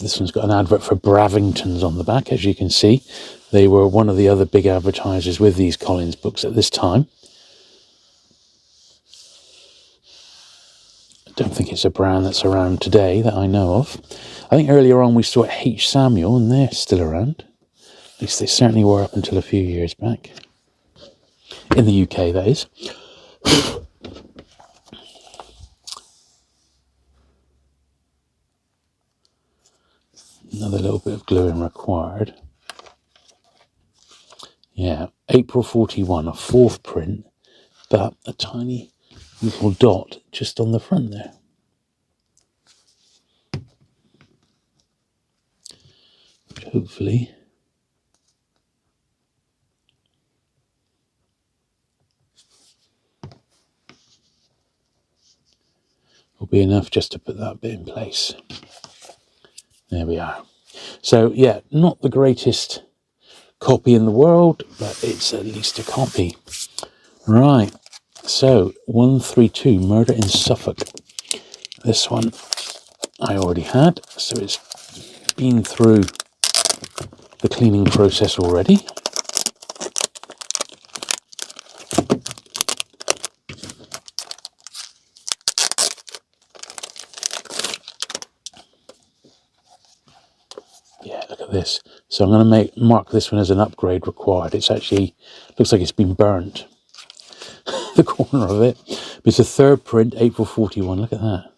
This one's got an advert for Bravingtons on the back, as you can see. They were one of the other big advertisers with these Collins books at this time. I don't think it's a brand that's around today that I know of. I think earlier on we saw H. Samuel, and they're still around. At least they certainly were up until a few years back. In the UK, that is. Another little bit of gluing required. Yeah, April 41, a fourth print, but a tiny little dot just on the front there. Which hopefully will be enough just to put that bit in place. There we are. So yeah, not the greatest copy in the world, but it's at least a copy. Right, So 132, Murder in Suffolk. This one I already had, so it's been through the cleaning process already. Yeah, look at this. So I'm going to mark this one as an upgrade required. It's actually, looks like it's been burnt, the corner of it. But it's a third print, April 41. Look at that.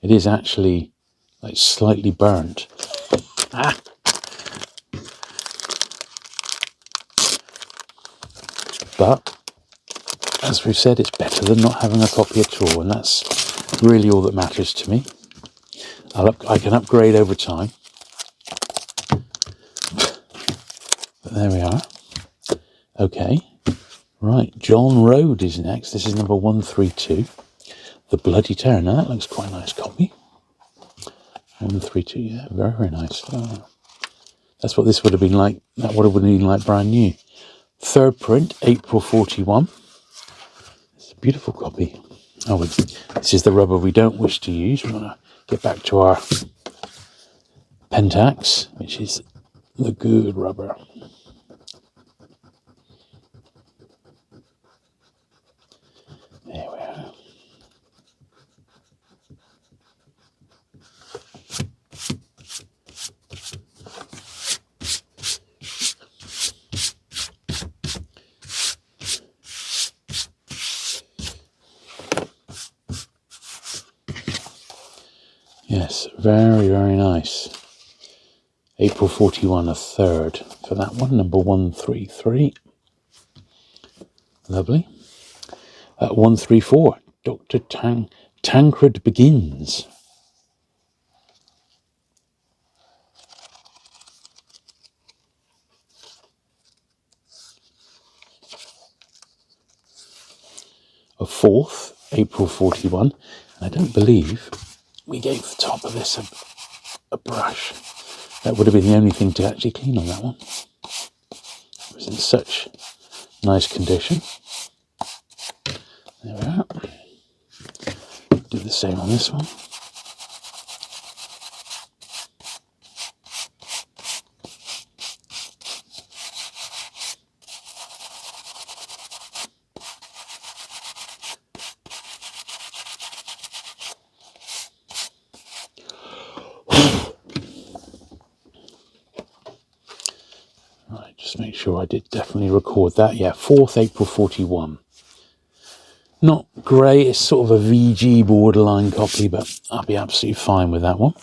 It is actually like slightly burnt. But as we've said, it's better than not having a copy at all, and that's really all that matters to me. I can upgrade over time. But there we are. Okay. Right, John Road is next. This is number 132. The Bloody Terror. Now that looks quite a nice copy. 132, yeah, very, very nice. Oh, that's what this would have been like. That would have been like brand new. Third print, April 41. It's a beautiful copy. Oh, this is the rubber we don't wish to use. We want to get back to our Pentax, which is the good rubber. There we are. Yes, very, very nice. April 41, a third for that one, number 133. Lovely. 134, Dr. Tancred Begins. A fourth, April 41. And I don't believe we gave the top of this a brush. That would have been the only thing to actually clean on that one. It was in such nice condition. There we are. Do the same on this one. Right, just make sure I did definitely record that. Yeah, 4th April 41. Not great, it's sort of a VG borderline copy, but I'll be absolutely fine with that one.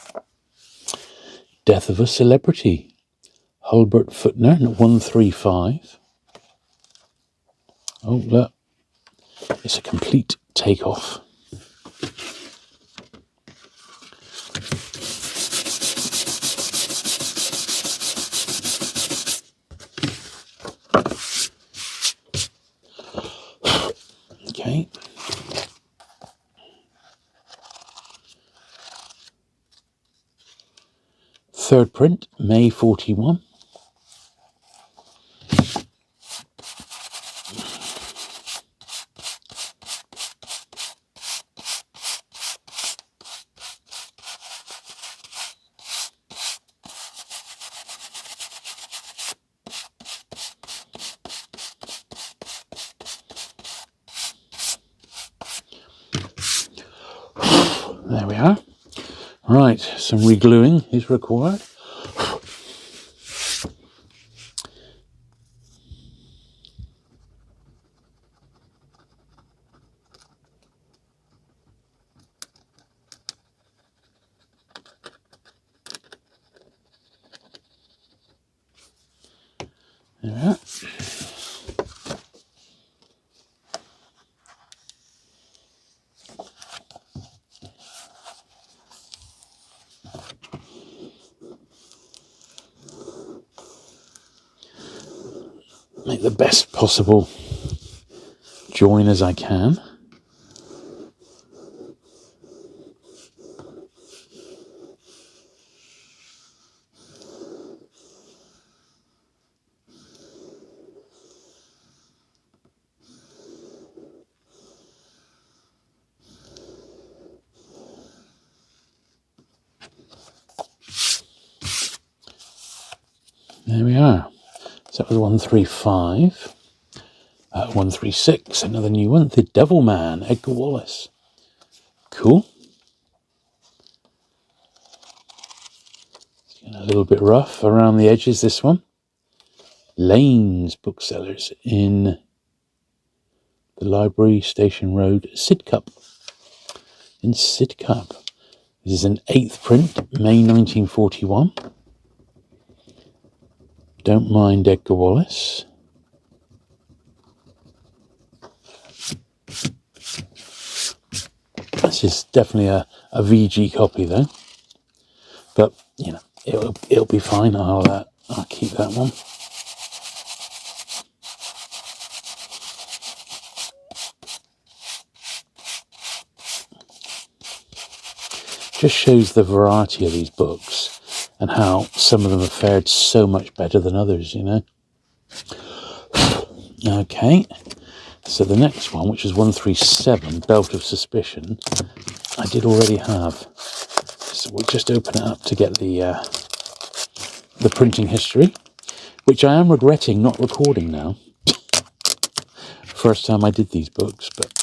Death of a Celebrity. Hulbert Footner, 135. Oh, look. It's a complete takeoff. Okay. Third print, May 41. There we are. Right, some regluing is required. There we are. Make the best possible join as I can. There we are. So that was 135. 136, another new one. The Devil Man, Edgar Wallace. Cool. A little bit rough around the edges, this one. Lane's Booksellers in the Library Station Road, Sidcup. In Sidcup. This is an 8th print, May 1941. Don't mind Edgar Wallace. This is definitely a VG copy though. But, you know, it'll be fine. I'll keep that one. Just shows the variety of these books and how some of them have fared so much better than others, you know. Okay, so the next one, which is 137, Belt of Suspicion, I did already have. So we'll just open it up to get the printing history, which I am regretting not recording now. First time I did these books, but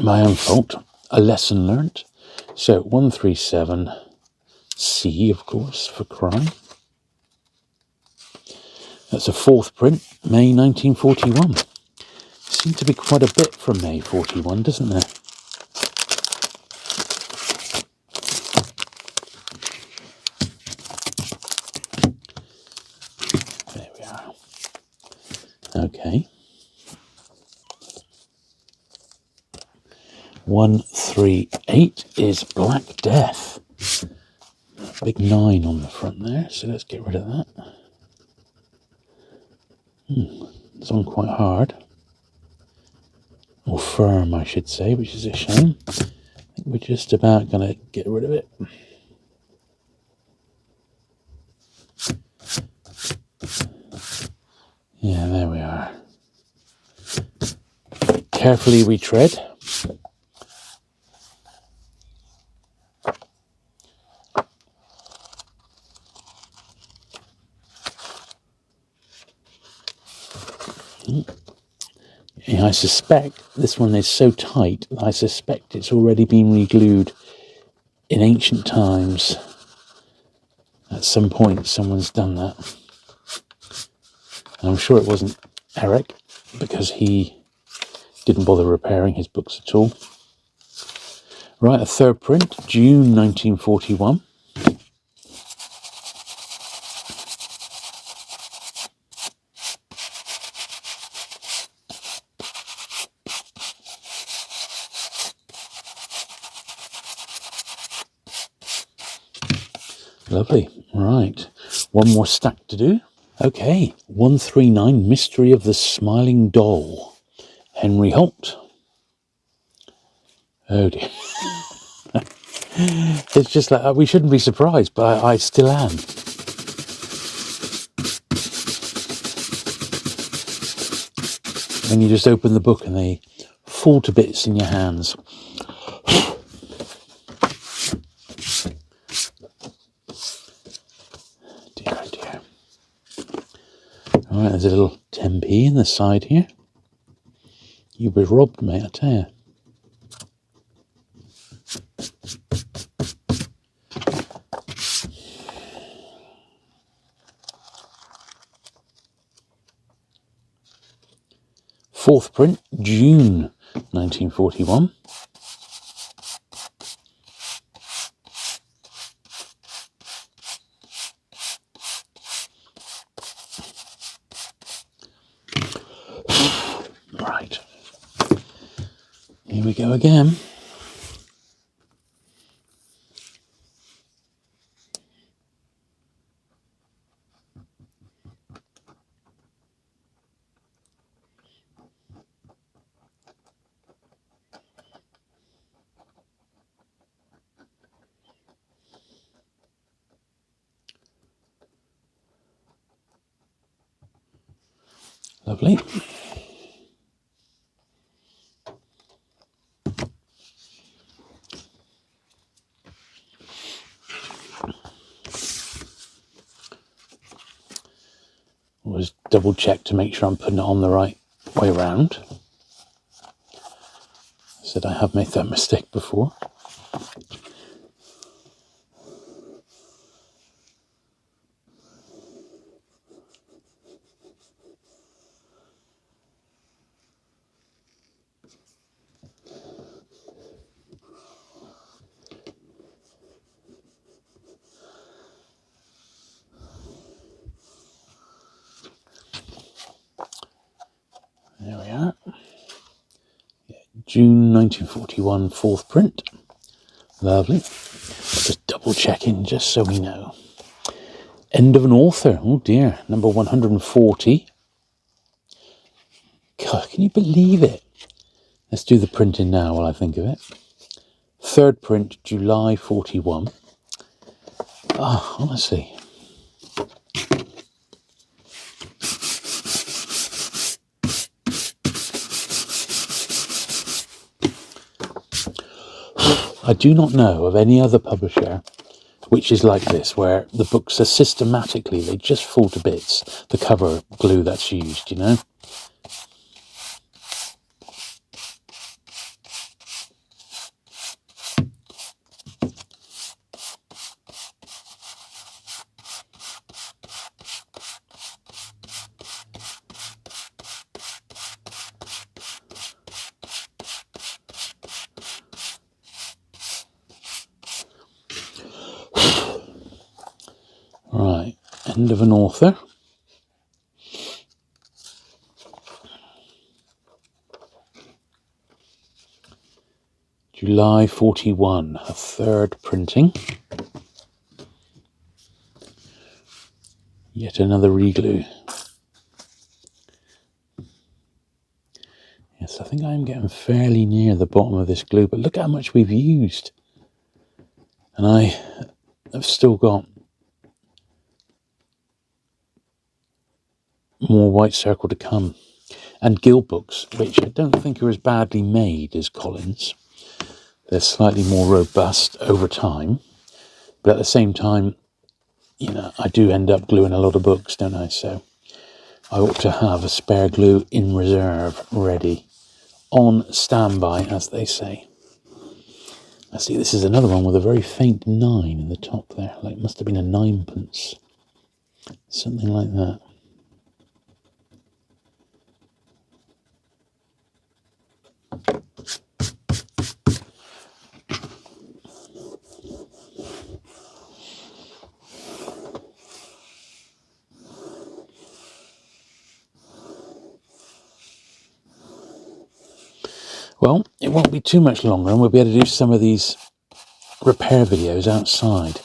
my own fault. A lesson learnt. So 137, C, of course, for crime. That's a 4th print, May 1941. Seemed to be quite a bit from May 41, doesn't there? There we are. Okay. 138 is Black Death. Big 9 on the front there, so let's get rid of that. It's on quite hard. Or firm, I should say, which is a shame. I think we're just about going to get rid of it. Yeah, there we are. Carefully we tread. Yeah, I suspect this one is so tight, I suspect it's already been re-glued in ancient times. At some point, someone's done that. And I'm sure it wasn't Eric, because he didn't bother repairing his books at all. Right, a 3rd print, June 1941. Lovely. Right, one more stack to do. Okay, 139, Mystery of the Smiling Doll, Henry Holt. Oh dear. It's just like, we shouldn't be surprised, but I still am. When you just open the book and they fall to bits in your hands. Dear, oh dear. Alright, there's a little 10p in the side here. You were robbed, mate, I tell you. Fourth print, June 1941. Right. Here we go again. Lovely. double check to make sure I'm putting it on the right way around. I said I have made that mistake before. There we are. June 1941, fourth print. Lovely. Just double checking, just so we know. End of an Author. Oh dear. Number 140. God, can you believe it? Let's do the printing now while I think of it. Third print, July 41. Oh, honestly. I do not know of any other publisher which is like this, where the books are systematically, they just fall to bits. The cover glue that's used, you know. Right, End of an Author. July 41, a third printing. Yet another reglue. Yes, I think I'm getting fairly near the bottom of this glue, but look how much we've used. And I have still got more white circle to come. And Guild books, which I don't think are as badly made as Collins. They're slightly more robust over time. But at the same time, you know, I do end up gluing a lot of books, don't I? So I ought to have a spare glue in reserve, ready, on standby, as they say. I see this is another one with a very faint 9 in the top there. Like it must have been a 9pence. Something like that. Well, it won't be too much longer and we'll be able to do some of these repair videos outside,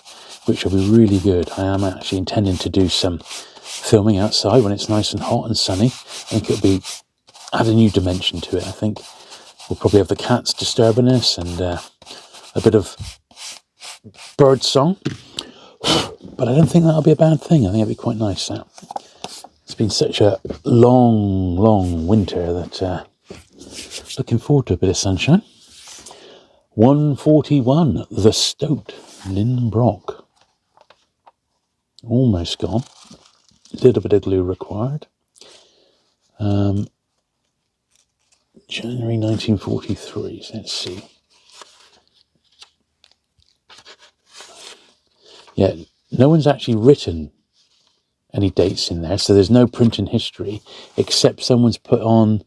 which will be really good. I am actually intending to do some filming outside when it's nice and hot and sunny. I think it'll be add a new dimension to it. I think we'll probably have the cats disturbing us and a bit of bird song, but I don't think that'll be a bad thing. I think it'll be quite nice. That it's been such a long winter that looking forward to a bit of sunshine. 141, The Stoat, Lynn Brock. Almost gone. A little bit of glue required. January 1943, so let's see. Yeah, no one's actually written any dates in there, so there's no printing history, except someone's put on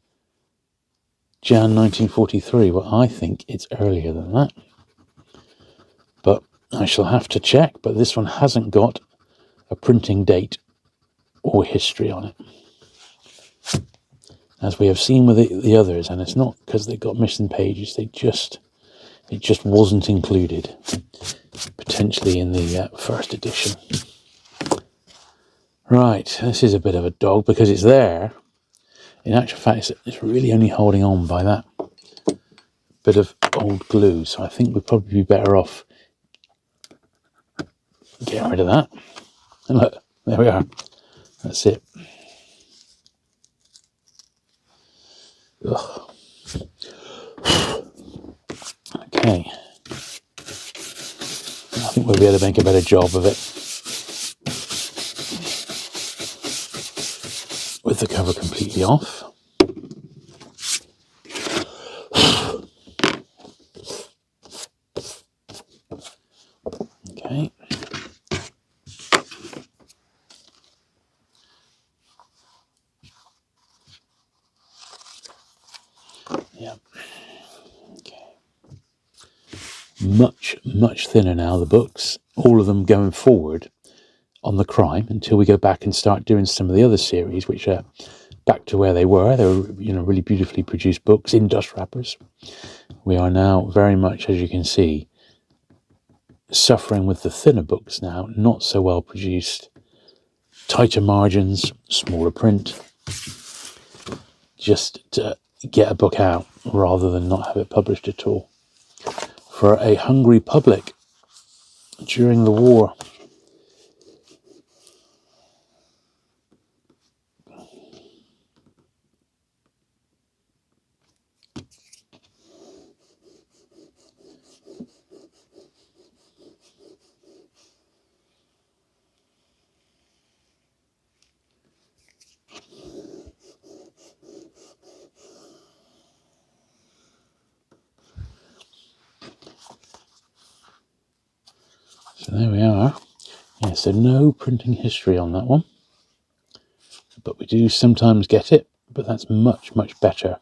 Jan 1943. Well, I think it's earlier than that, but I shall have to check. But this one hasn't got a printing date or history on it, as we have seen with the others, and it's not because they got missing pages. It just wasn't included, potentially in the first edition. Right, this is a bit of a dog because it's there. In actual fact, it's really only holding on by that bit of old glue, so I think we'd probably be better off getting rid of that. And look, there we are. That's it. Ugh. Okay. I think we'll be able to make a better job of it. with the cover completely off. Okay. Yeah. Okay. Much thinner now, the books, all of them going forward on the crime until we go back and start doing some of the other series, which are back to where they were. They were, really beautifully produced books in dust wrappers. We are now very much, as you can see, suffering with the thinner books now, not so well produced, tighter margins, smaller print, just to get a book out rather than not have it published at all. For a hungry public during the war. So there we are. Yeah, so no printing history on that one. But we do sometimes get it, but that's much better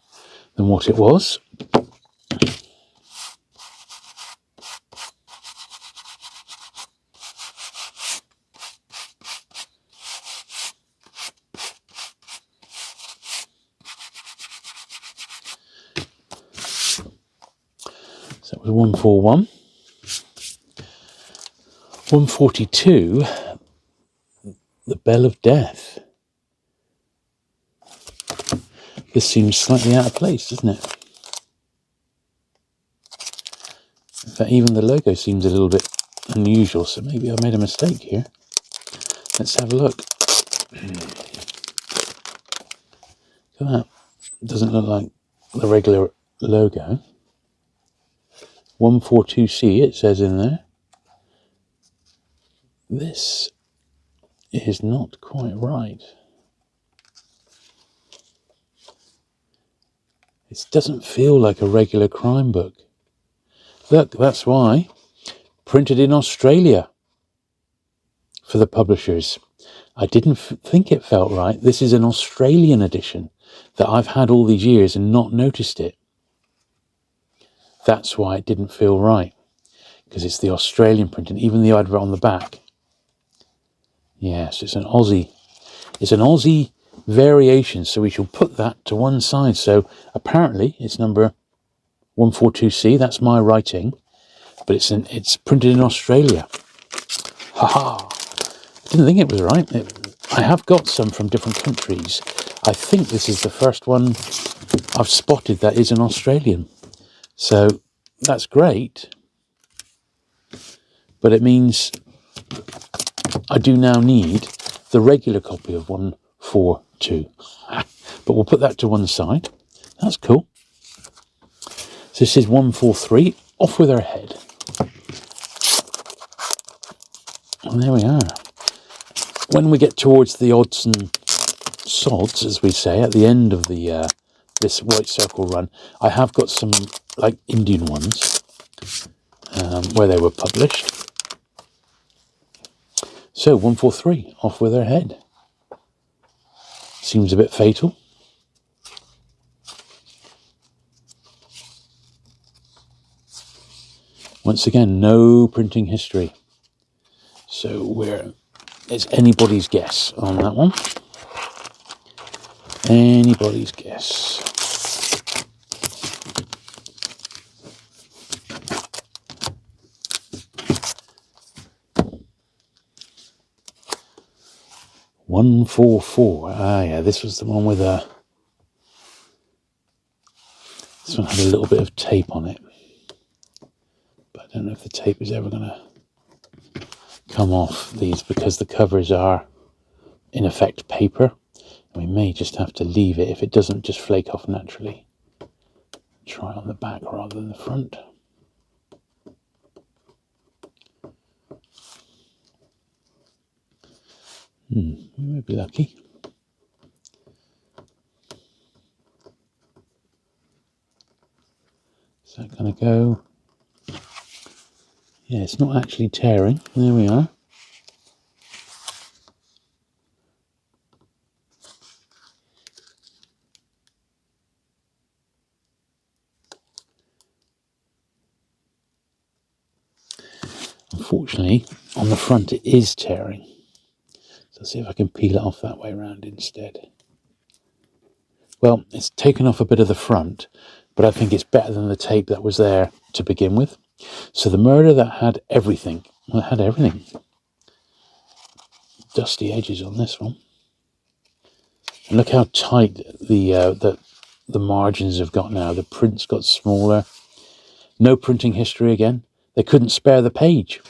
than what it was. So it was 141. 142, The Bell of Death. This seems slightly out of place, doesn't it? In fact, even the logo seems a little bit unusual, so maybe I made a mistake here. Let's have a look. Look at that. It doesn't look like the regular logo. 142C, it says in there. This is not quite right. It doesn't feel like a regular crime book. Look, that's why. Printed in Australia for the publishers. I didn't think it felt right. This is an Australian edition that I've had all these years and not noticed it. That's why it didn't feel right, because it's the Australian print, and even the advert on the back. Yes, it's an Aussie. It's an Aussie variation, so we shall put that to one side. So apparently it's number 142C. That's my writing, but it's printed in Australia. Haha! Didn't think it was right. I have got some from different countries. I think this is the first one I've spotted that is an Australian. So that's great, but it means I do now need the regular copy of 142. But we'll put that to one side. That's cool. So this is 143, Off With Her Head. And there we are. When we get towards the odds and sods, as we say, at the end of the this White Circle run, I have got some like Indian ones where they were published. So 143, Off With Her Head. Seems a bit fatal. Once again, no printing history. So it's anybody's guess on that one. Anybody's guess. One, 4, 4. Ah, yeah, this was the one with a. This one had a little bit of tape on it, but I don't know if the tape is ever going to come off these because the covers are, in effect, paper. We may just have to leave it if it doesn't just flake off naturally. Try on the back rather than the front. We may be lucky. going to go. Yeah, it's not actually tearing. There we are. Unfortunately, on the front it is tearing. So let's see if I can peel it off that way around instead. Well, it's taken off a bit of the front, but I think it's better than the tape that was there to begin with. So the murder that had everything, well, it had everything. Dusty edges on this one. And look how tight the margins have got now. The print's got smaller. No printing history again. They couldn't spare the page.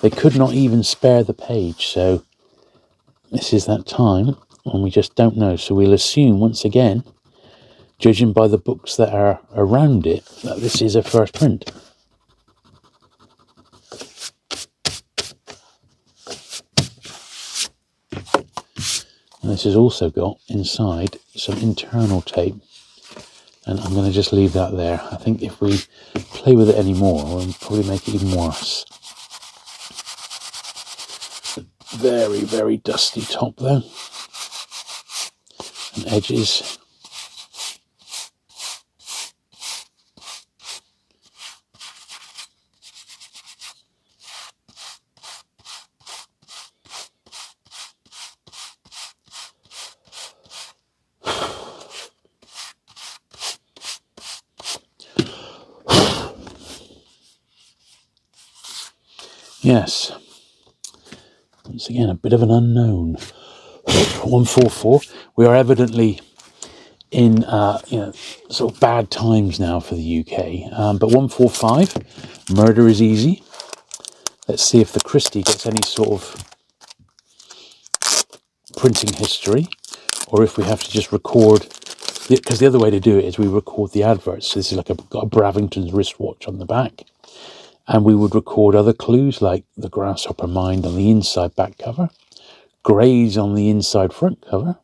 They could not even spare the page. So this is that time when we just don't know. So we'll assume once again, judging by the books that are around it, that this is a first print. And this has also got inside some internal tape. And I'm going to just leave that there. I think if we play with it anymore, we'll probably make it even worse. Very, very dusty top though. And edges. Yes. Once again, a bit of an unknown. 144. We are evidently in sort of bad times now for the UK. But 145, murder is easy. Let's see if the Christie gets any sort of printing history, or if we have to just record. Because the other way to do it is we record the adverts. So this is like got a Bravington's wristwatch on the back. And we would record other clues like the grasshopper mind on the inside back cover, greys on the inside front cover.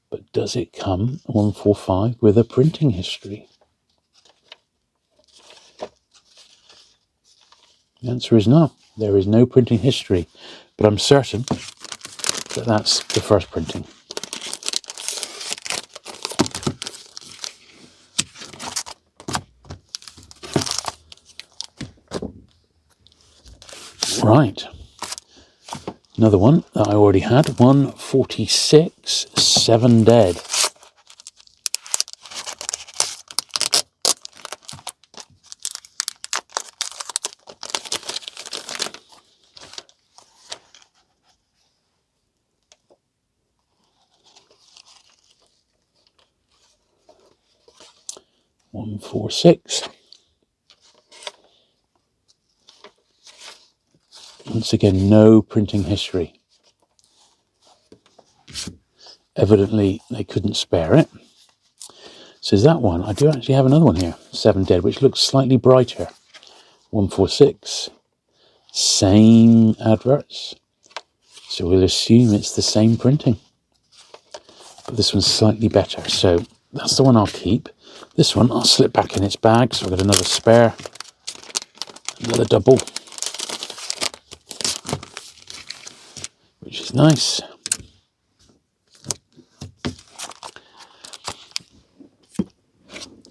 But does it come 145 with a printing history? The answer is no. There is no printing history. But I'm certain that that's the first printing. Right. Another one that I already had. 146, 7 Dead. One, 4, 6. Once again, no printing history. Evidently, they couldn't spare it. So is that one? I do actually have another one here, 7 Dead, which looks slightly brighter. 146. Same adverts. So we'll assume it's the same printing. But this one's slightly better. So that's the one I'll keep. This one I'll slip back in its bag. So I've got another spare. Another double. Which is nice.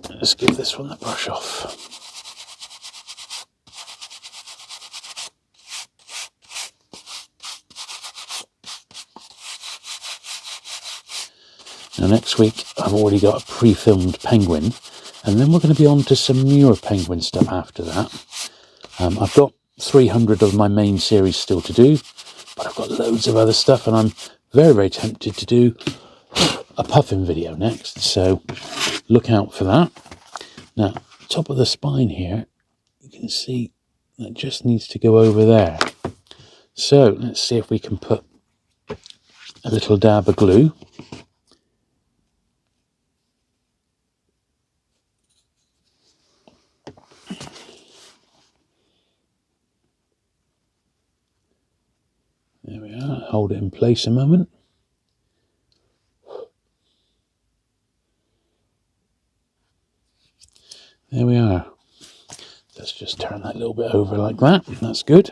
Let's give this one the brush off. Now next week I've already got a pre-filmed penguin, and then we're going to be on to some newer penguin stuff after that. I've got 300 of my main series still to do, but I've got loads of other stuff, and I'm very, very tempted to do a puffin video next, so look out for that. Now, top of the spine here, you can see that just needs to go over there. So let's see if we can put a little dab of glue. There we are, hold it in place a moment. There we are. Let's just turn that a little bit over like that. That's good.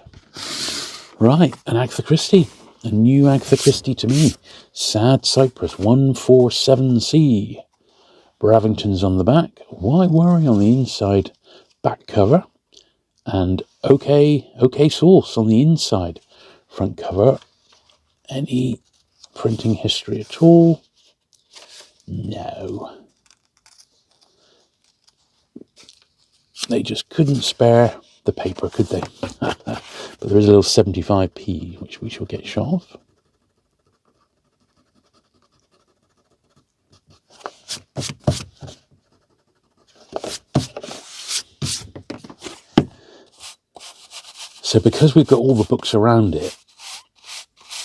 Right, an Agatha Christie. A new Agatha Christie to me. Sad Cypress 147C. Bravington's on the back. Why Worry on the inside back cover. And OK Source on the inside front cover. Any printing history at all? No. They just couldn't spare the paper, could they? But there is a little 75p, which we shall get shot of. So because we've got all the books around it,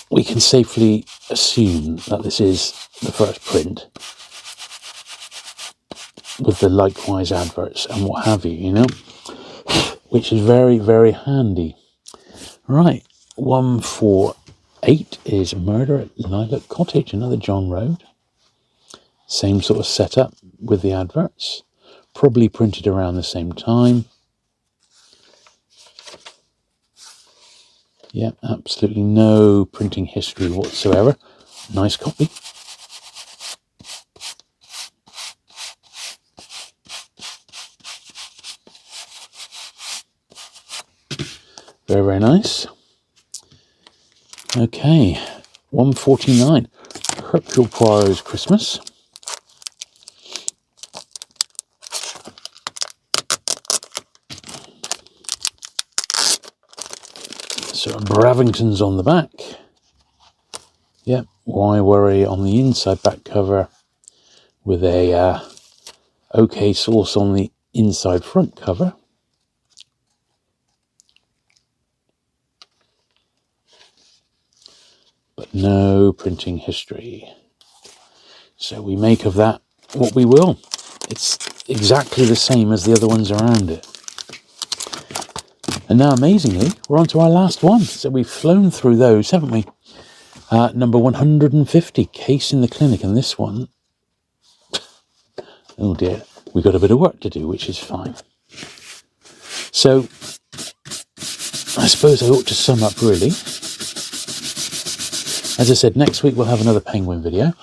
we can safely assume that this is the first print with the likewise adverts and what have you, you know, which is very, very handy. Right, 148 is Murder at Lilac Cottage, another John Road. Same sort of setup with the adverts, probably printed around the same time. Yeah, absolutely no printing history whatsoever. Nice copy. Very, very nice. Okay, 149. Hercule Poirot's Christmas. So Bravington's on the back. Yep, Why Worry on the inside back cover with a OK Source on the inside front cover. But no printing history. So we make of that what we will. It's exactly the same as the other ones around it. And now, amazingly, we're on to our last one. So we've flown through those, haven't we? Number 150, Case in the Clinic. And this one, oh dear, we've got a bit of work to do, which is fine. So I suppose I ought to sum up, really. As I said, next week we'll have another Penguin video.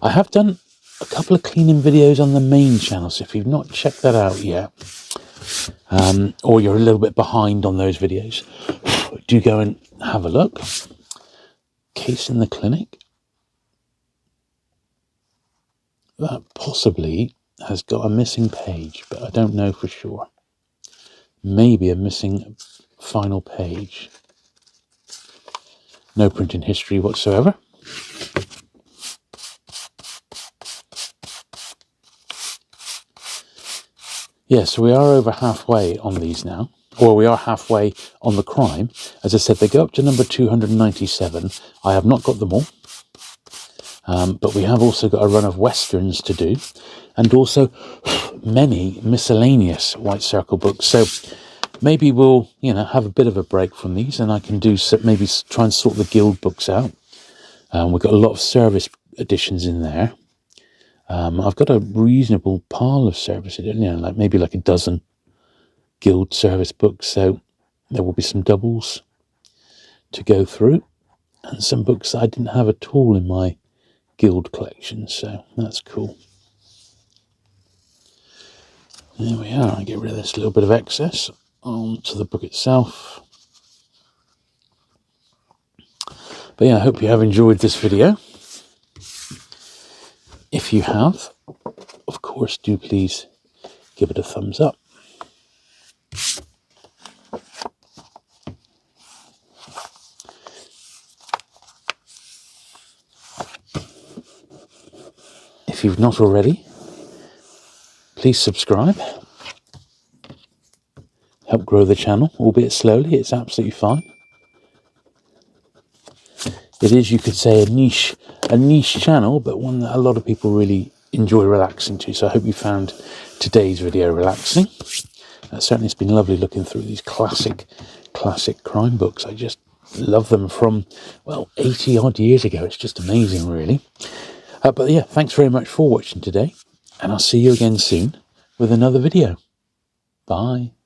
I have done a couple of cleaning videos on the main channel, so if you've not checked that out yet, or you're a little bit behind on those videos, do go and have a look. Case in the Clinic. That possibly has got a missing page, but I don't know for sure. Maybe a missing final page. No printing history whatsoever. Yeah, so we are over halfway on these now. Or we are halfway on the crime. As I said, they go up to number 297. I have not got them all. But we have also got a run of westerns to do. And also many miscellaneous White Circle books. So maybe we'll, have a bit of a break from these. And I can do maybe try and sort the guild books out. We've got a lot of service editions in there. I've got a reasonable pile of service editions, maybe like a dozen guild service books, so there will be some doubles to go through and some books that I didn't have at all in my guild collection, so that's cool. There we are. I get rid of this little bit of excess onto the book itself. But yeah, I hope you have enjoyed this video. If you have, of course, do please give it a thumbs up. If you've not already, please subscribe. Help grow the channel, albeit slowly. It's absolutely fine. It is, you could say, a niche channel, but one that a lot of people really enjoy relaxing to. So I hope you found today's video relaxing. Certainly it's been lovely looking through these classic crime books. I just love them from, 80 odd years ago. It's just amazing, really. But yeah, thanks very much for watching today, and I'll see you again soon with another video. Bye.